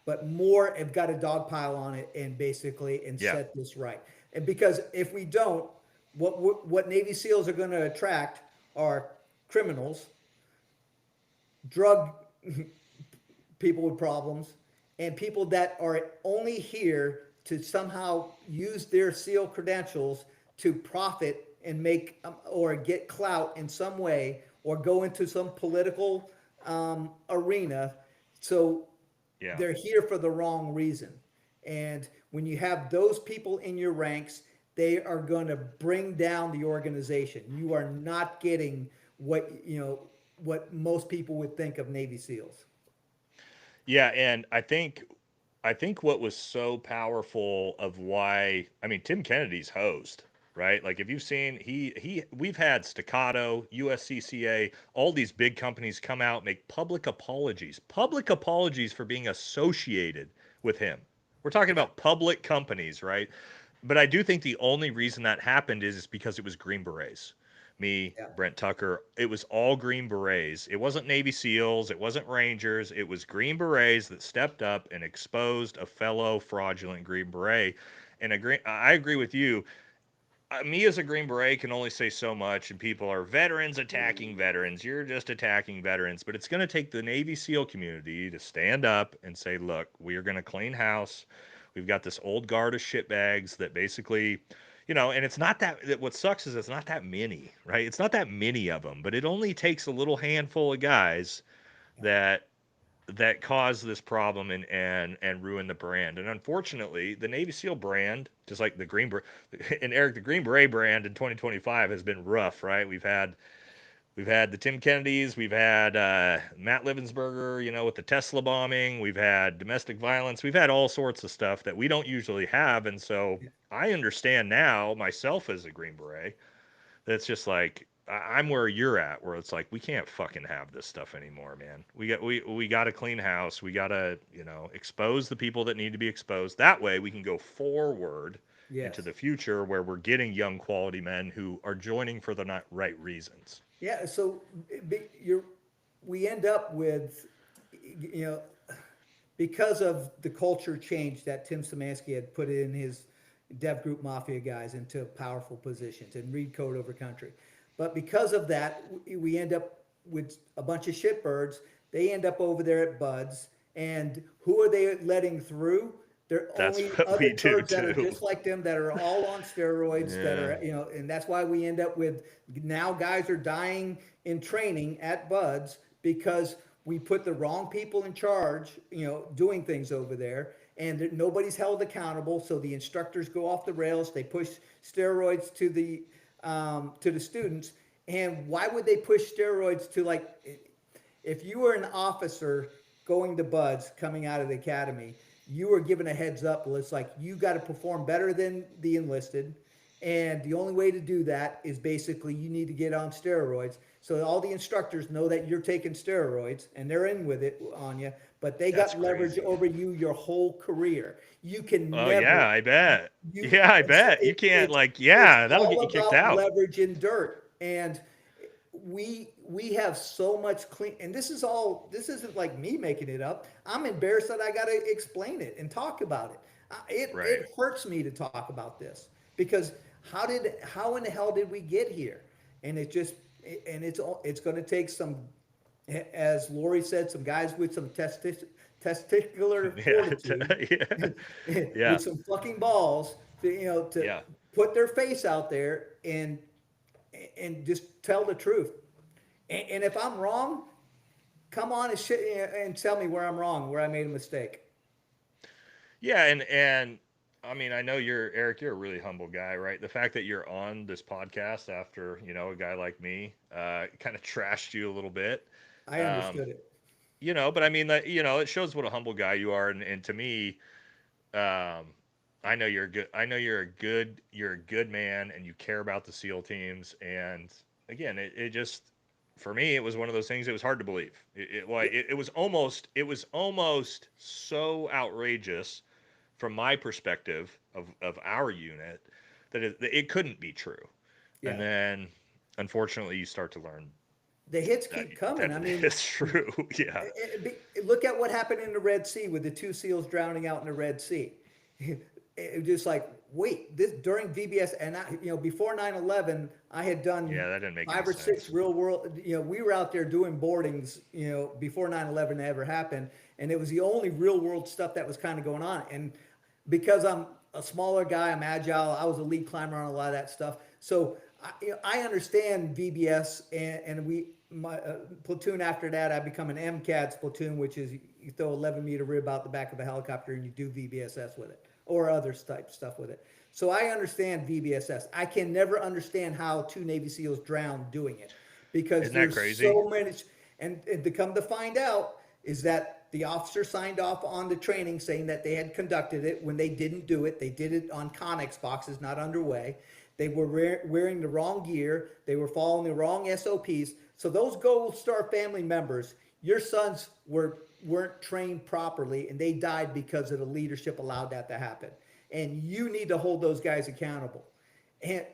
But more have got a dog pile on it and basically Yeah. set this right. And because if we don't, what Navy SEALs are going to attract are criminals, drug people with problems, and people that are only here to somehow use their SEAL credentials to profit and make or get clout in some way or go into some political arena. So Yeah. they're here for the wrong reason. And when you have those people in your ranks, they are going to bring down the organization. You are not getting what most people would think of Navy SEALs. Yeah, and I think what was so powerful of why I mean Tim Kennedy's host, right? Like if you've seen we've had Staccato, USCCA, all these big companies come out make public apologies for being associated with him. We're talking Yeah, about public companies, right? But I do think the only reason that happened is because it was Green Berets. Me, yeah, Brent Tucker, it was all Green Berets. It wasn't Navy SEALs, it wasn't Rangers, it was Green Berets that stepped up and exposed a fellow fraudulent Green Beret. And I agree with you. Me as a Green Beret can only say so much, and people are veterans attacking veterans. You're just attacking veterans. But it's going to take the Navy SEAL community to stand up and say, look, we are going to clean house. We've got this old guard of shitbags that basically, and it's not what sucks is it's not that many, right? It's not that many of them, but it only takes a little handful of guys that cause this problem and ruin the brand. And unfortunately, the Navy SEAL brand, just like and Eric, the Green Beret brand in 2025 has been rough, right? We've had We've had the Tim Kennedys. We've had Matt Livensberger, with the Tesla bombing. We've had domestic violence. We've had all sorts of stuff that we don't usually have. And so I understand now, myself as a Green Beret, that's just like I'm where you're at, where it's like we can't fucking have this stuff anymore, man. We got to clean house. We got to expose the people that need to be exposed. That way we can go forward into Yes. the future where we're getting young quality men who are joining for the not right reasons. Yeah. So you're, we end up with, you know, because of the culture change that Tim Szymanski had put in his Dev Group Mafia guys into powerful positions and read code over country. But because of that, we end up with a bunch of shitbirds. They end up over there at Buds. And who are they letting through? They're That's only what other we do turds that are too. just like them that are all on steroids that Yeah, are, and that's why we end up with now guys are dying in training at Buds because we put the wrong people in charge, doing things over there, and nobody's held accountable. So the instructors go off the rails. They push steroids to the students. And why would they push steroids to, like, if you were an officer going to Buds coming out of the academy, you were given a heads up. Well, it's like you got to perform better than the enlisted. And the only way to do that is basically you need to get on steroids. So all the instructors know that you're taking steroids and they're in with it on you, but they that's got leverage crazy. over you your whole career. You can Oh never yeah, I bet. you Yeah, I it's bet. You can't it's that'll get all you kicked about out. leverage in dirt. And we have so much clean, and this isn't like me making it up. I'm embarrassed that I got to explain it and talk about it. Right. It hurts me to talk about this because how in the hell did we get here? And it's going to take some, as Lori said, some guys with some testicular fortitude, Yeah. Yeah. with some fucking balls to Yeah. put their face out there and just tell the truth. And if I'm wrong, come on and tell me where I'm wrong, where I made a mistake. Yeah, and I mean, I know Eric, you're a really humble guy, right? The fact that you're on this podcast after, a guy like me, kind of trashed you a little bit. I Um, understood it. but I mean that, it shows what a humble guy you are. And to me, um, I know you're good. I know you're a good man and you care about the SEAL teams. And again, it just, for me, it was one of those things. It was hard to believe. It was almost so outrageous from my perspective of our unit that it couldn't be true. And Yeah. then unfortunately you start to learn The hits that keep coming. that I it mean, is true. Yeah. look at what happened in the Red Sea with the two SEALs drowning out in the Red Sea. It just like, wait, this during VBS and before 9/11, I had done Yeah, that didn't make any 5 or 6 sense. real world. We were out there doing boardings, before 9/11 ever happened, and it was the only real world stuff that was kind of going on. And because I'm a smaller guy, I'm agile. I was a lead climber on a lot of that stuff, so I understand VBS, and my platoon after that, I become an MCADS platoon, which is you throw 11-meter rib out the back of a helicopter and you do VBSS with it or other type stuff with it. So I understand VBSS. I can never understand how 2 Navy SEALs drown doing it because Isn't that there's crazy? so many. And to come to find out is that the officer signed off on the training saying that they had conducted it when they didn't do it. They did it on Connex boxes, not underway. They were wearing the wrong gear. They were following the wrong SOPs. So those Gold Star family members, your sons weren't trained properly, and they died because of the leadership allowed that to happen. And you need to hold those guys accountable. And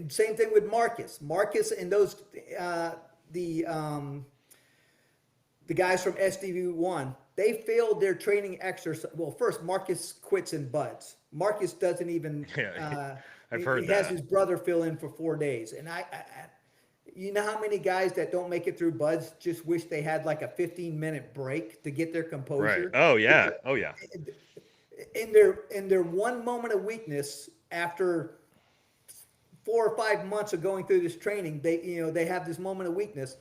same thing with Marcus. Marcus and those the the guys from SDV1, they failed their training exercise. Well, first Marcus quits in Buds. Marcus doesn't even. Yeah. I've He heard has that. his brother fill in for 4 days, and you know how many guys that don't make it through Buds just wish they had like a 15-minute break to get their Right. composure. Oh yeah. Because Oh yeah. in their one moment of weakness after 4 or 5 months of going through this training, they have this moment of weakness,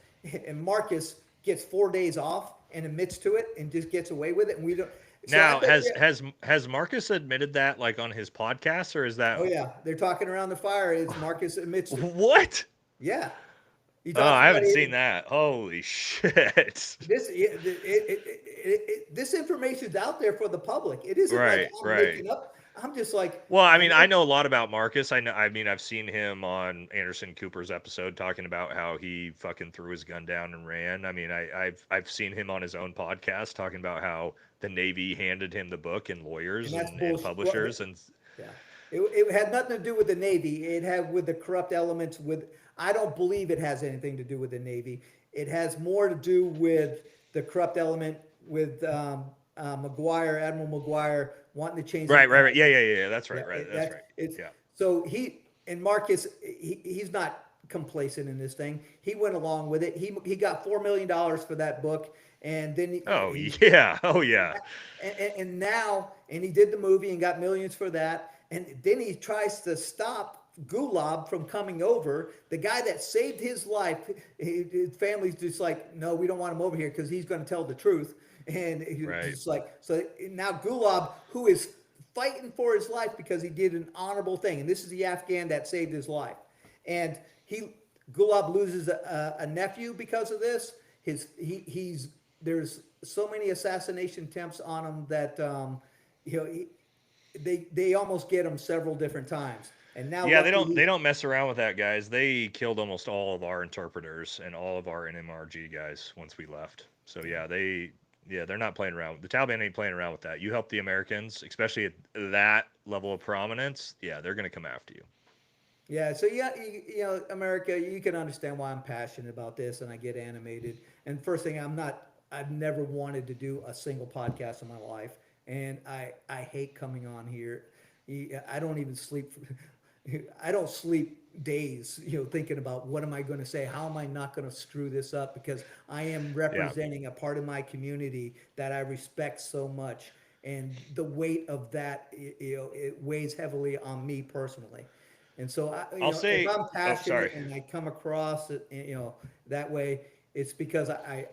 and Marcus gets 4 days off and admits to it and just gets away with it, and we don't. So I Now, bet you. has Marcus admitted that like on his podcast, or is that Oh yeah, they're talking around the fire. It's Marcus admits it. what? Yeah, He Oh, talks I about haven't seen it. that. Holy shit. This information's out there for the public. It isn't like Right, I'm right. making up. I'm just like, Well, I mean, and I know a lot about Marcus. I know. I mean, I've seen him on Anderson Cooper's episode talking about how he fucking threw his gun down and ran. I mean, I've seen him on his own podcast talking about how the Navy handed him the book and lawyers that's and bullshit. Well, publishers and yeah, it had nothing to do with the Navy. It had with the corrupt elements. With I don't believe it has anything to do with the Navy. It has more to do with the corrupt element with McGuire, Admiral McGuire, wanting to change the. right, right, right. Yeah, yeah, yeah. Yeah, that's Yeah, right, right. That's that's right. it's Yeah. so he and Marcus he's not complacent in this thing. He went along with it. He got $4 million for that book, and then Oh he's yeah. Oh yeah. and now and he did the movie and got millions for that. And then he tries to stop Gulab from coming over. The guy that saved his life, his family's just like, no, we don't want him over here because he's going to tell the truth. And he's Right. just like, so now Gulab, who is fighting for his life because he did an honorable thing, and this is the Afghan that saved his life, and Gulab loses a nephew because of this. He's there's so many assassination attempts on him that you know they almost get him several different times. And now Yeah, luckily they he's don't mess around with that, guys. They killed almost all of our interpreters and all of our NMRG guys once we left. So yeah. yeah, they're not playing around. The Taliban ain't playing around with that. You help the Americans, especially at that level of prominence. Yeah, they're gonna come after you. Yeah, so yeah, America, you can understand why I'm passionate about this and I get animated. And first thing, I've never wanted to do a single podcast in my life, and I hate coming on here. I don't even sleep. I don't sleep days, thinking about what am I going to say? How am I not going to screw this up? Because I am Yeah, representing a part of my community that I respect so much, and the weight of that, it weighs heavily on me personally. And so, I'll if say. I'm Oh, sorry. passionate and I come across it, that way, it's because I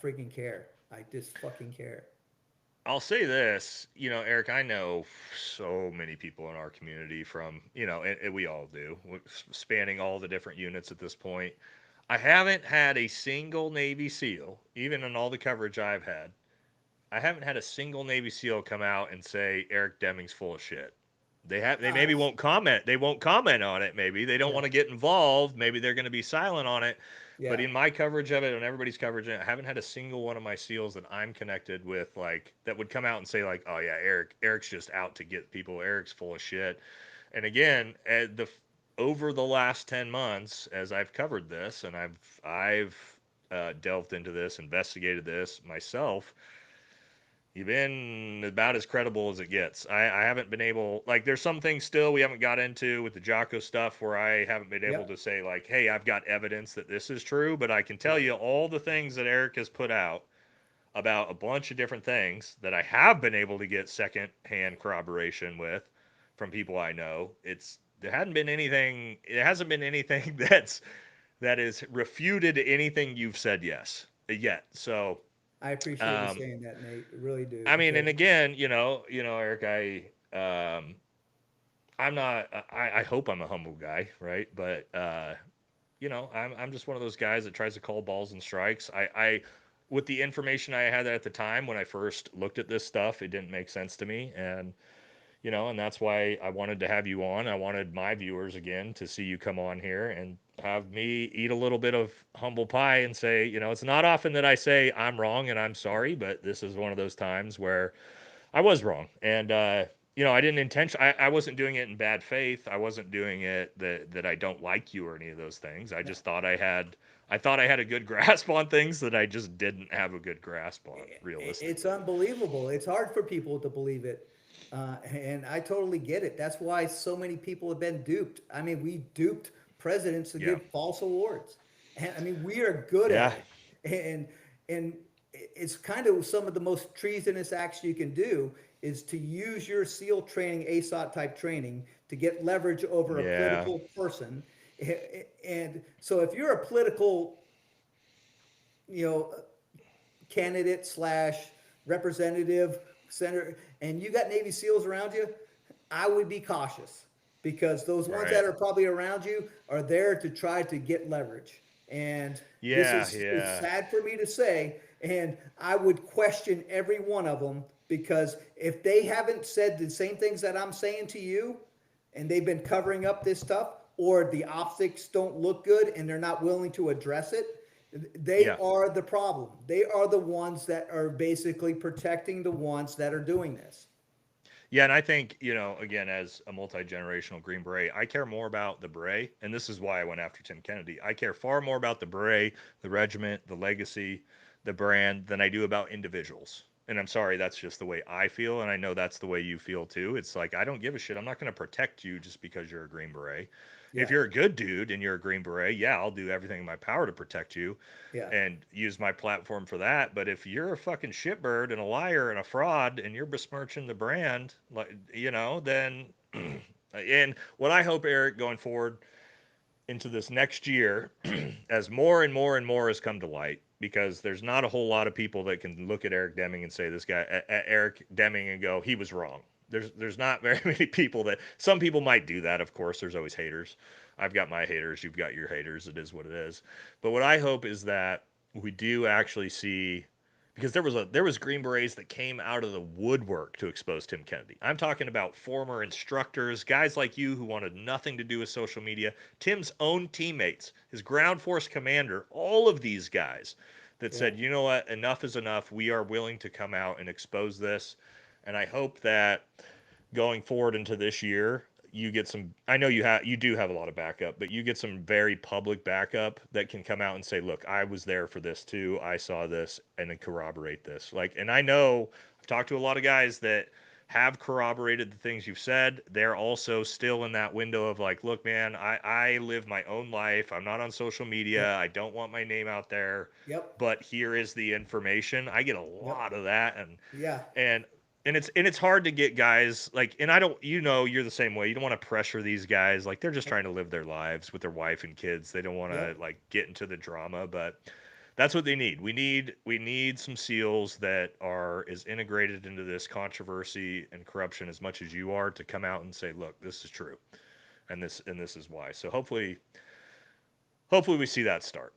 freaking care. I just fucking care. I'll say this, Eric, I know so many people in our community from, and we all do, spanning all the different units at this point. I haven't had a single Navy SEAL, even in all the coverage I've had, I haven't had a single Navy SEAL come out and say Eric Deming's full of shit. They maybe That's won't comment. They won't comment on it. Maybe they don't yeah, want to get involved. Maybe they're going to be silent on it. But yeah. in my coverage of it and everybody's coverage, I haven't had a single one of my SEALs that I'm connected with like that would come out and say like, "Oh yeah, Eric's just out to get people. Eric's full of shit." And again, over the last 10 months, as I've covered this and I've delved into this, investigated this myself, you've been about as credible as it gets. I haven't been able, like, there's some things still we haven't got into with the Jocko stuff where I haven't been able Yep. to say, like, hey, I've got evidence that this is true, but I can tell Right. you all the things that Eric has put out about a bunch of different things that I have been able to get second hand corroboration with from people I know. There hasn't been anything that is refuted anything you've said yet. So, I appreciate you um, saying that, Nate. I really do. I mean, and Because again, Eric, I'm not. I hope I'm a humble guy, right? But I'm just one of those guys that tries to call balls and strikes. With the information I had at the time when I first looked at this stuff, it didn't make sense to me, and that's why I wanted to have you on. I wanted my viewers again to see you come on here and have me eat a little bit of humble pie and say, it's not often that I say I'm wrong and I'm sorry, but this is one of those times where I was wrong. And, I didn't I wasn't doing it in bad faith. I wasn't doing it that I don't like you or any of those things. I no, just I thought I had a good grasp on things that I just didn't have a good grasp on it's realistically. unbelievable. It's hard for people to believe it. And I totally get it. That's why so many people have been duped. I mean, we duped presidents to Yeah. give false awards. And I mean, we are good at Yeah. it. And it's kind of some of the most treasonous acts you can do is to use your SEAL training, ASOT type training, to get leverage over a Yeah. political person. And so if you're a political, you know, candidate slash representative, senator, and you got Navy SEALs around you, I would be cautious because those ones Right. that are probably around you are there to try to get leverage. And this Yeah, is, it's yeah. sad for me to say, and I would question every one of them, because if they haven't said the same things that I'm saying to you, and they've been covering up this stuff, or the optics don't look good and they're not willing to address it, they Yeah. are the problem. They are the ones that are basically protecting the ones that are doing this. Yeah, and I think, again, as a multi-generational Green Beret, I care more about the beret, and this is why I went after Tim Kennedy. I care far more about the beret, the regiment, the legacy, the brand than I do about individuals. And I'm sorry, that's just the way I feel, and I know that's the way you feel too. It's like I don't give a shit. I'm not going to protect you just because you're a Green Beret. If Yeah, you're a good dude and you're a Green Beret, yeah, I'll do everything in my power to protect you yeah, and use my platform for that. But if you're a fucking shitbird and a liar and a fraud and you're besmirching the brand, like then and what I hope, Eric, going forward into this next year, as more and more and more has come to light, because there's not a whole lot of people that can look at Eric Deming and say this guy, Eric Deming, and go, he was wrong. There's not very many people that, some people might do that. Of course, there's always haters. I've got my haters. You've got your haters. It is what it is. But what I hope is that we do actually see, because there was Green Berets that came out of the woodwork to expose Tim Kennedy. I'm talking about former instructors, guys like you who wanted nothing to do with social media, Tim's own teammates, his ground force commander, all of these guys that yeah. said, you know what, enough is enough. We are willing to come out and expose this. And I hope that going forward into this year, you get some, I know you do have a lot of backup, but you get some very public backup that can come out and say, look, I was there for this too. I saw this, and then corroborate this. Like, and I know I've talked to a lot of guys that have corroborated the things you've said. They're also still in that window of like, look, man, I live my own life. I'm not on social media. Yep, I don't want my name out there, yep, but here is the information. I get a yep, lot of that. yeah, And it's hard to get guys like, and I don't, you're the same way. You don't want to pressure these guys. Like, they're just yep, trying to live their lives with their wife and kids. They don't want to yep. like get into the drama, but that's what they need. We need some SEALs that are as integrated into this controversy and corruption as much as you are, to come out and say, look, this is true, and this is why. So hopefully we see that start.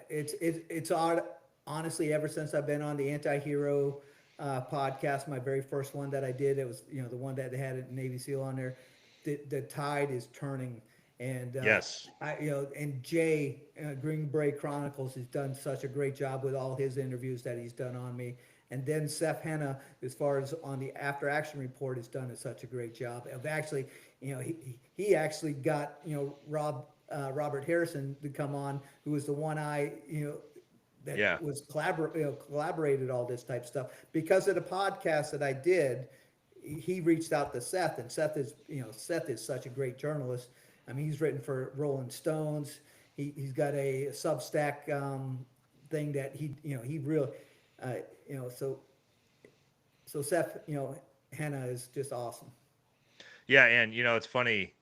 It's odd, honestly. Ever since I've been on the anti-hero podcast, my very first one that I did, it was the one that had a Navy SEAL on there. The tide is turning, and Yes. and Jay, Green Beret Chronicles, has done such a great job with all his interviews that he's done on me. And then Seth Henna, as far as on the after action report, has done such a great job of actually, he actually got Robert Harrison to come on, who was the one that Yeah. was collaborated all this type of stuff, because of the podcast that I did. He reached out to Seth, and Seth is such a great journalist. I mean, he's written for Rolling Stones. He's got a Substack thing that he really uh, so Seth Henna is just awesome. Yeah, and it's funny.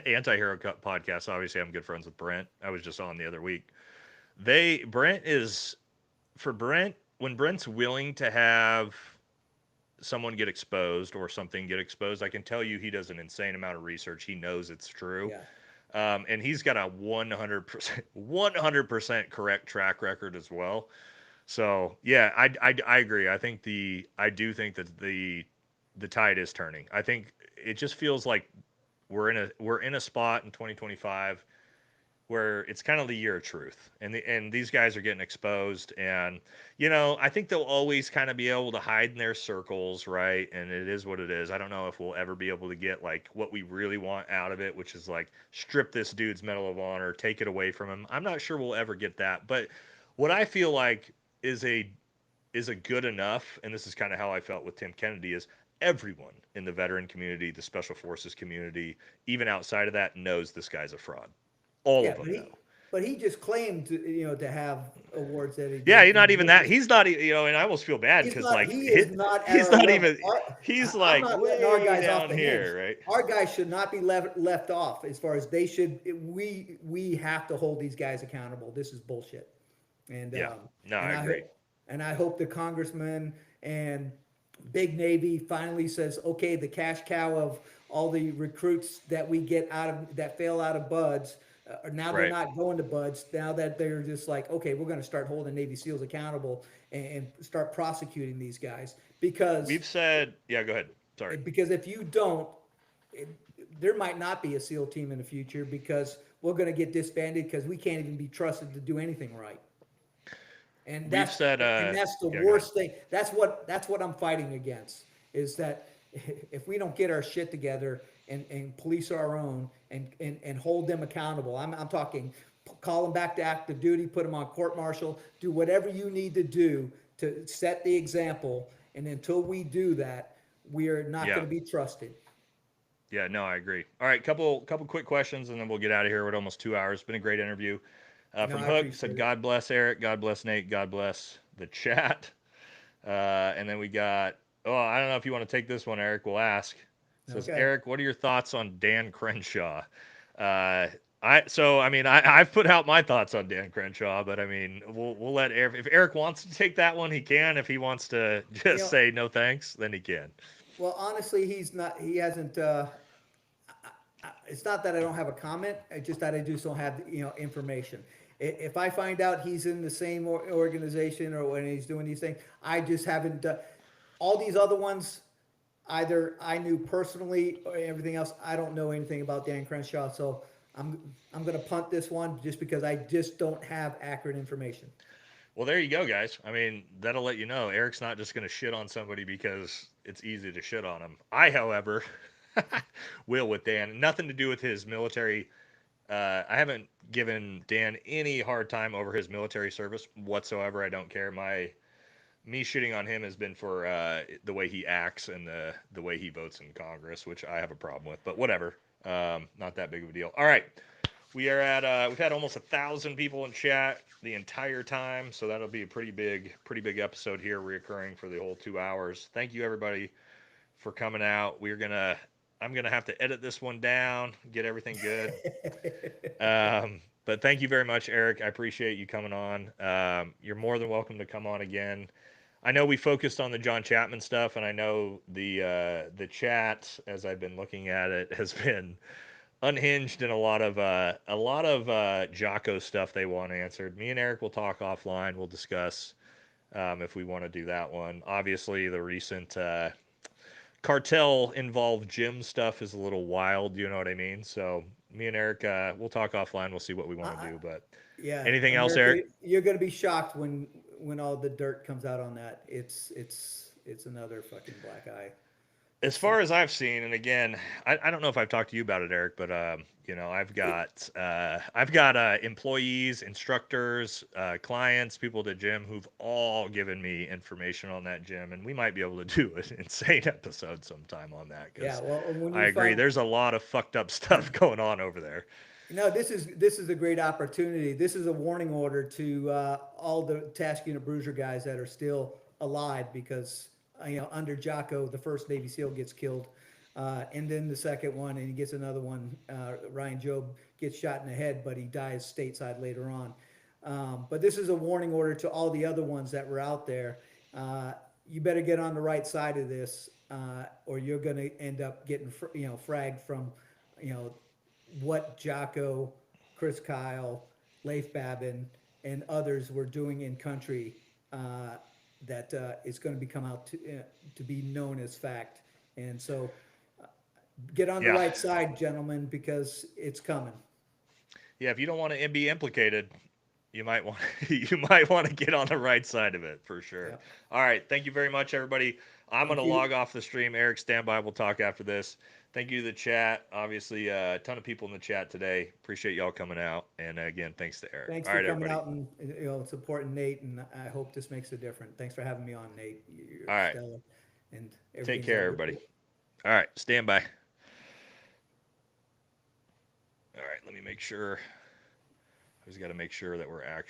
Anti-hero podcast. Obviously, I'm good friends with Brent. I was just on the other week. Brent is, for Brent, when Brent's willing to have someone get exposed or something get exposed, I can tell you he does an insane amount of research. He knows it's true. Yeah, And he's got a 100% correct track record as well. So yeah, I agree. I do think that the tide is turning. I think it just feels like we're in a spot in 2025 where it's kind of the year of truth, and these guys are getting exposed, and I think they'll always kind of be able to hide in their circles, right? And it is what it is. I don't know if we'll ever be able to get like what we really want out of it, which is like strip this dude's Medal of Honor, take it away from him. I'm not sure we'll ever get that, but what I feel like is a good enough, and this is kind of how I felt with Tim Kennedy, is everyone in the veteran community, the special forces community, even outside of that, knows this guy's a fraud. All yeah, of them know. but he just claimed to have awards that he Yeah, did, he's not even which that. is He's not, and I almost feel bad he's because not. like He is not at he's our not level. even. He's I'm like not letting our way guys off down the hinge. here, right? Our guys should not be left off. As far as they should, we have to hold these guys accountable. This is bullshit. And Yeah. No, and I I agree. hope the congressman and big Navy finally says, okay, the cash cow of all the recruits that we get out of that fail out of buds, Now they're Right. not going to budge. Now that they're just like, okay, we're going to start holding Navy SEALs accountable and start prosecuting these guys We've said, yeah, go ahead. Sorry. because if you don't, it, there might not be a SEAL team in the future because we're going to get disbanded because we can't even be trusted to do anything right. And We've that's said, and that's the yeah, go ahead. worst thing. That's what I'm fighting against is that if we don't get our shit together and police our own and hold them accountable, I'm talking call them back to active duty, put them on court martial, do whatever you need to do to set the example. And until we do that, we are not Yeah. going to be trusted. Yeah, no, I agree. All right, couple quick questions, and then we'll get out of here. We're at almost 2 hours. Been a great interview. No, From I Hook said, appreciate it. "God bless Eric. God bless Nate. God bless the chat." And then we got, oh, I don't know if you want to take this one, Eric. We'll ask. It says, Okay. Eric, what are your thoughts on Dan Crenshaw? Uh, I mean, I've put out my thoughts on Dan Crenshaw, but I mean, we'll let Eric, if Eric wants to take that one, he can. If he wants to You just know, say no thanks, then he can. well, honestly, he's not. He hasn't. It's not that I don't have a comment. It's just that I just don't have information. If I find out he's in the same organization or when he's doing these things, I just haven't. All these other ones, either I knew personally or everything else. I don't know anything about Dan Crenshaw, so I'm I'm going to punt this one just because I just don't have accurate information. Well, there you go, guys. I mean, that'll let you know Eric's not just going to shit on somebody because it's easy to shit on him. I, however, will with Dan. Nothing to do with his military. I haven't given Dan any hard time over his military service whatsoever. I don't care. Me shitting on him has been for the way he acts and the way he votes in Congress, which I have a problem with. But whatever, not that big of a deal. All right, we are at we've had almost 1,000 people in chat the entire time, so that'll be a pretty big episode here, reoccurring for the whole 2 hours. Thank you everybody for coming out. I'm gonna have to edit this one down, get everything good. But thank you very much, Eric. I appreciate you coming on. You're more than welcome to come on again. I know we focused on the John Chapman stuff, and I know the chat, as I've been looking at it, has been unhinged and a lot of Jocko stuff they want answered. Me and Eric will talk offline. We'll discuss if we want to do that one. Obviously, the recent cartel involved gym stuff is a little wild. You know what I mean? So me and Eric, we'll talk offline. We'll see what we want to I, do. But Yeah, anything else, America, Eric? you're going to be shocked when all the dirt comes out on that. It's another fucking black eye. As It's far as I've seen, and again, I don't know if I've talked to you about it, Eric, but I've got employees, instructors, clients, people at the gym who've all given me information on that gym, and we might be able to do an insane episode sometime on that yeah. because Well, when I you agree, find there's a lot of fucked up stuff going on over there. this is a great opportunity. This is a warning order to all the task unit bruiser guys that are still alive because under Jocko the first Navy SEAL gets killed, and then the second one and he gets another one. Ryan Job gets shot in the head, but he dies stateside later on. But this is a warning order to all the other ones that were out there. You better get on the right side of this, or you're going to end up getting fragged from you know what Jocko, Chris Kyle, Leif Babin, and others were doing in country that is going to become out to be known as fact. And so get on the Yeah, right side, gentlemen, because it's coming. yeah. If you don't want to be implicated, you might want you might want to get on the right side of it for sure. Yeah. All right, thank you very much, everybody. I'm gonna Thank you. log off the stream. Eric, stand by. We'll talk after this. Thank you to the chat. Obviously, a ton of people in the chat today. Appreciate y'all coming out. And again, thanks to Eric. Thanks All for right, coming everybody. out and supporting Nate, and I hope this makes a difference. Thanks for having me on, Nate. You're All right, stellar, and take everything's care, over. everybody. All right, stand by. All right, let me make sure. I just got to make sure that we're actually.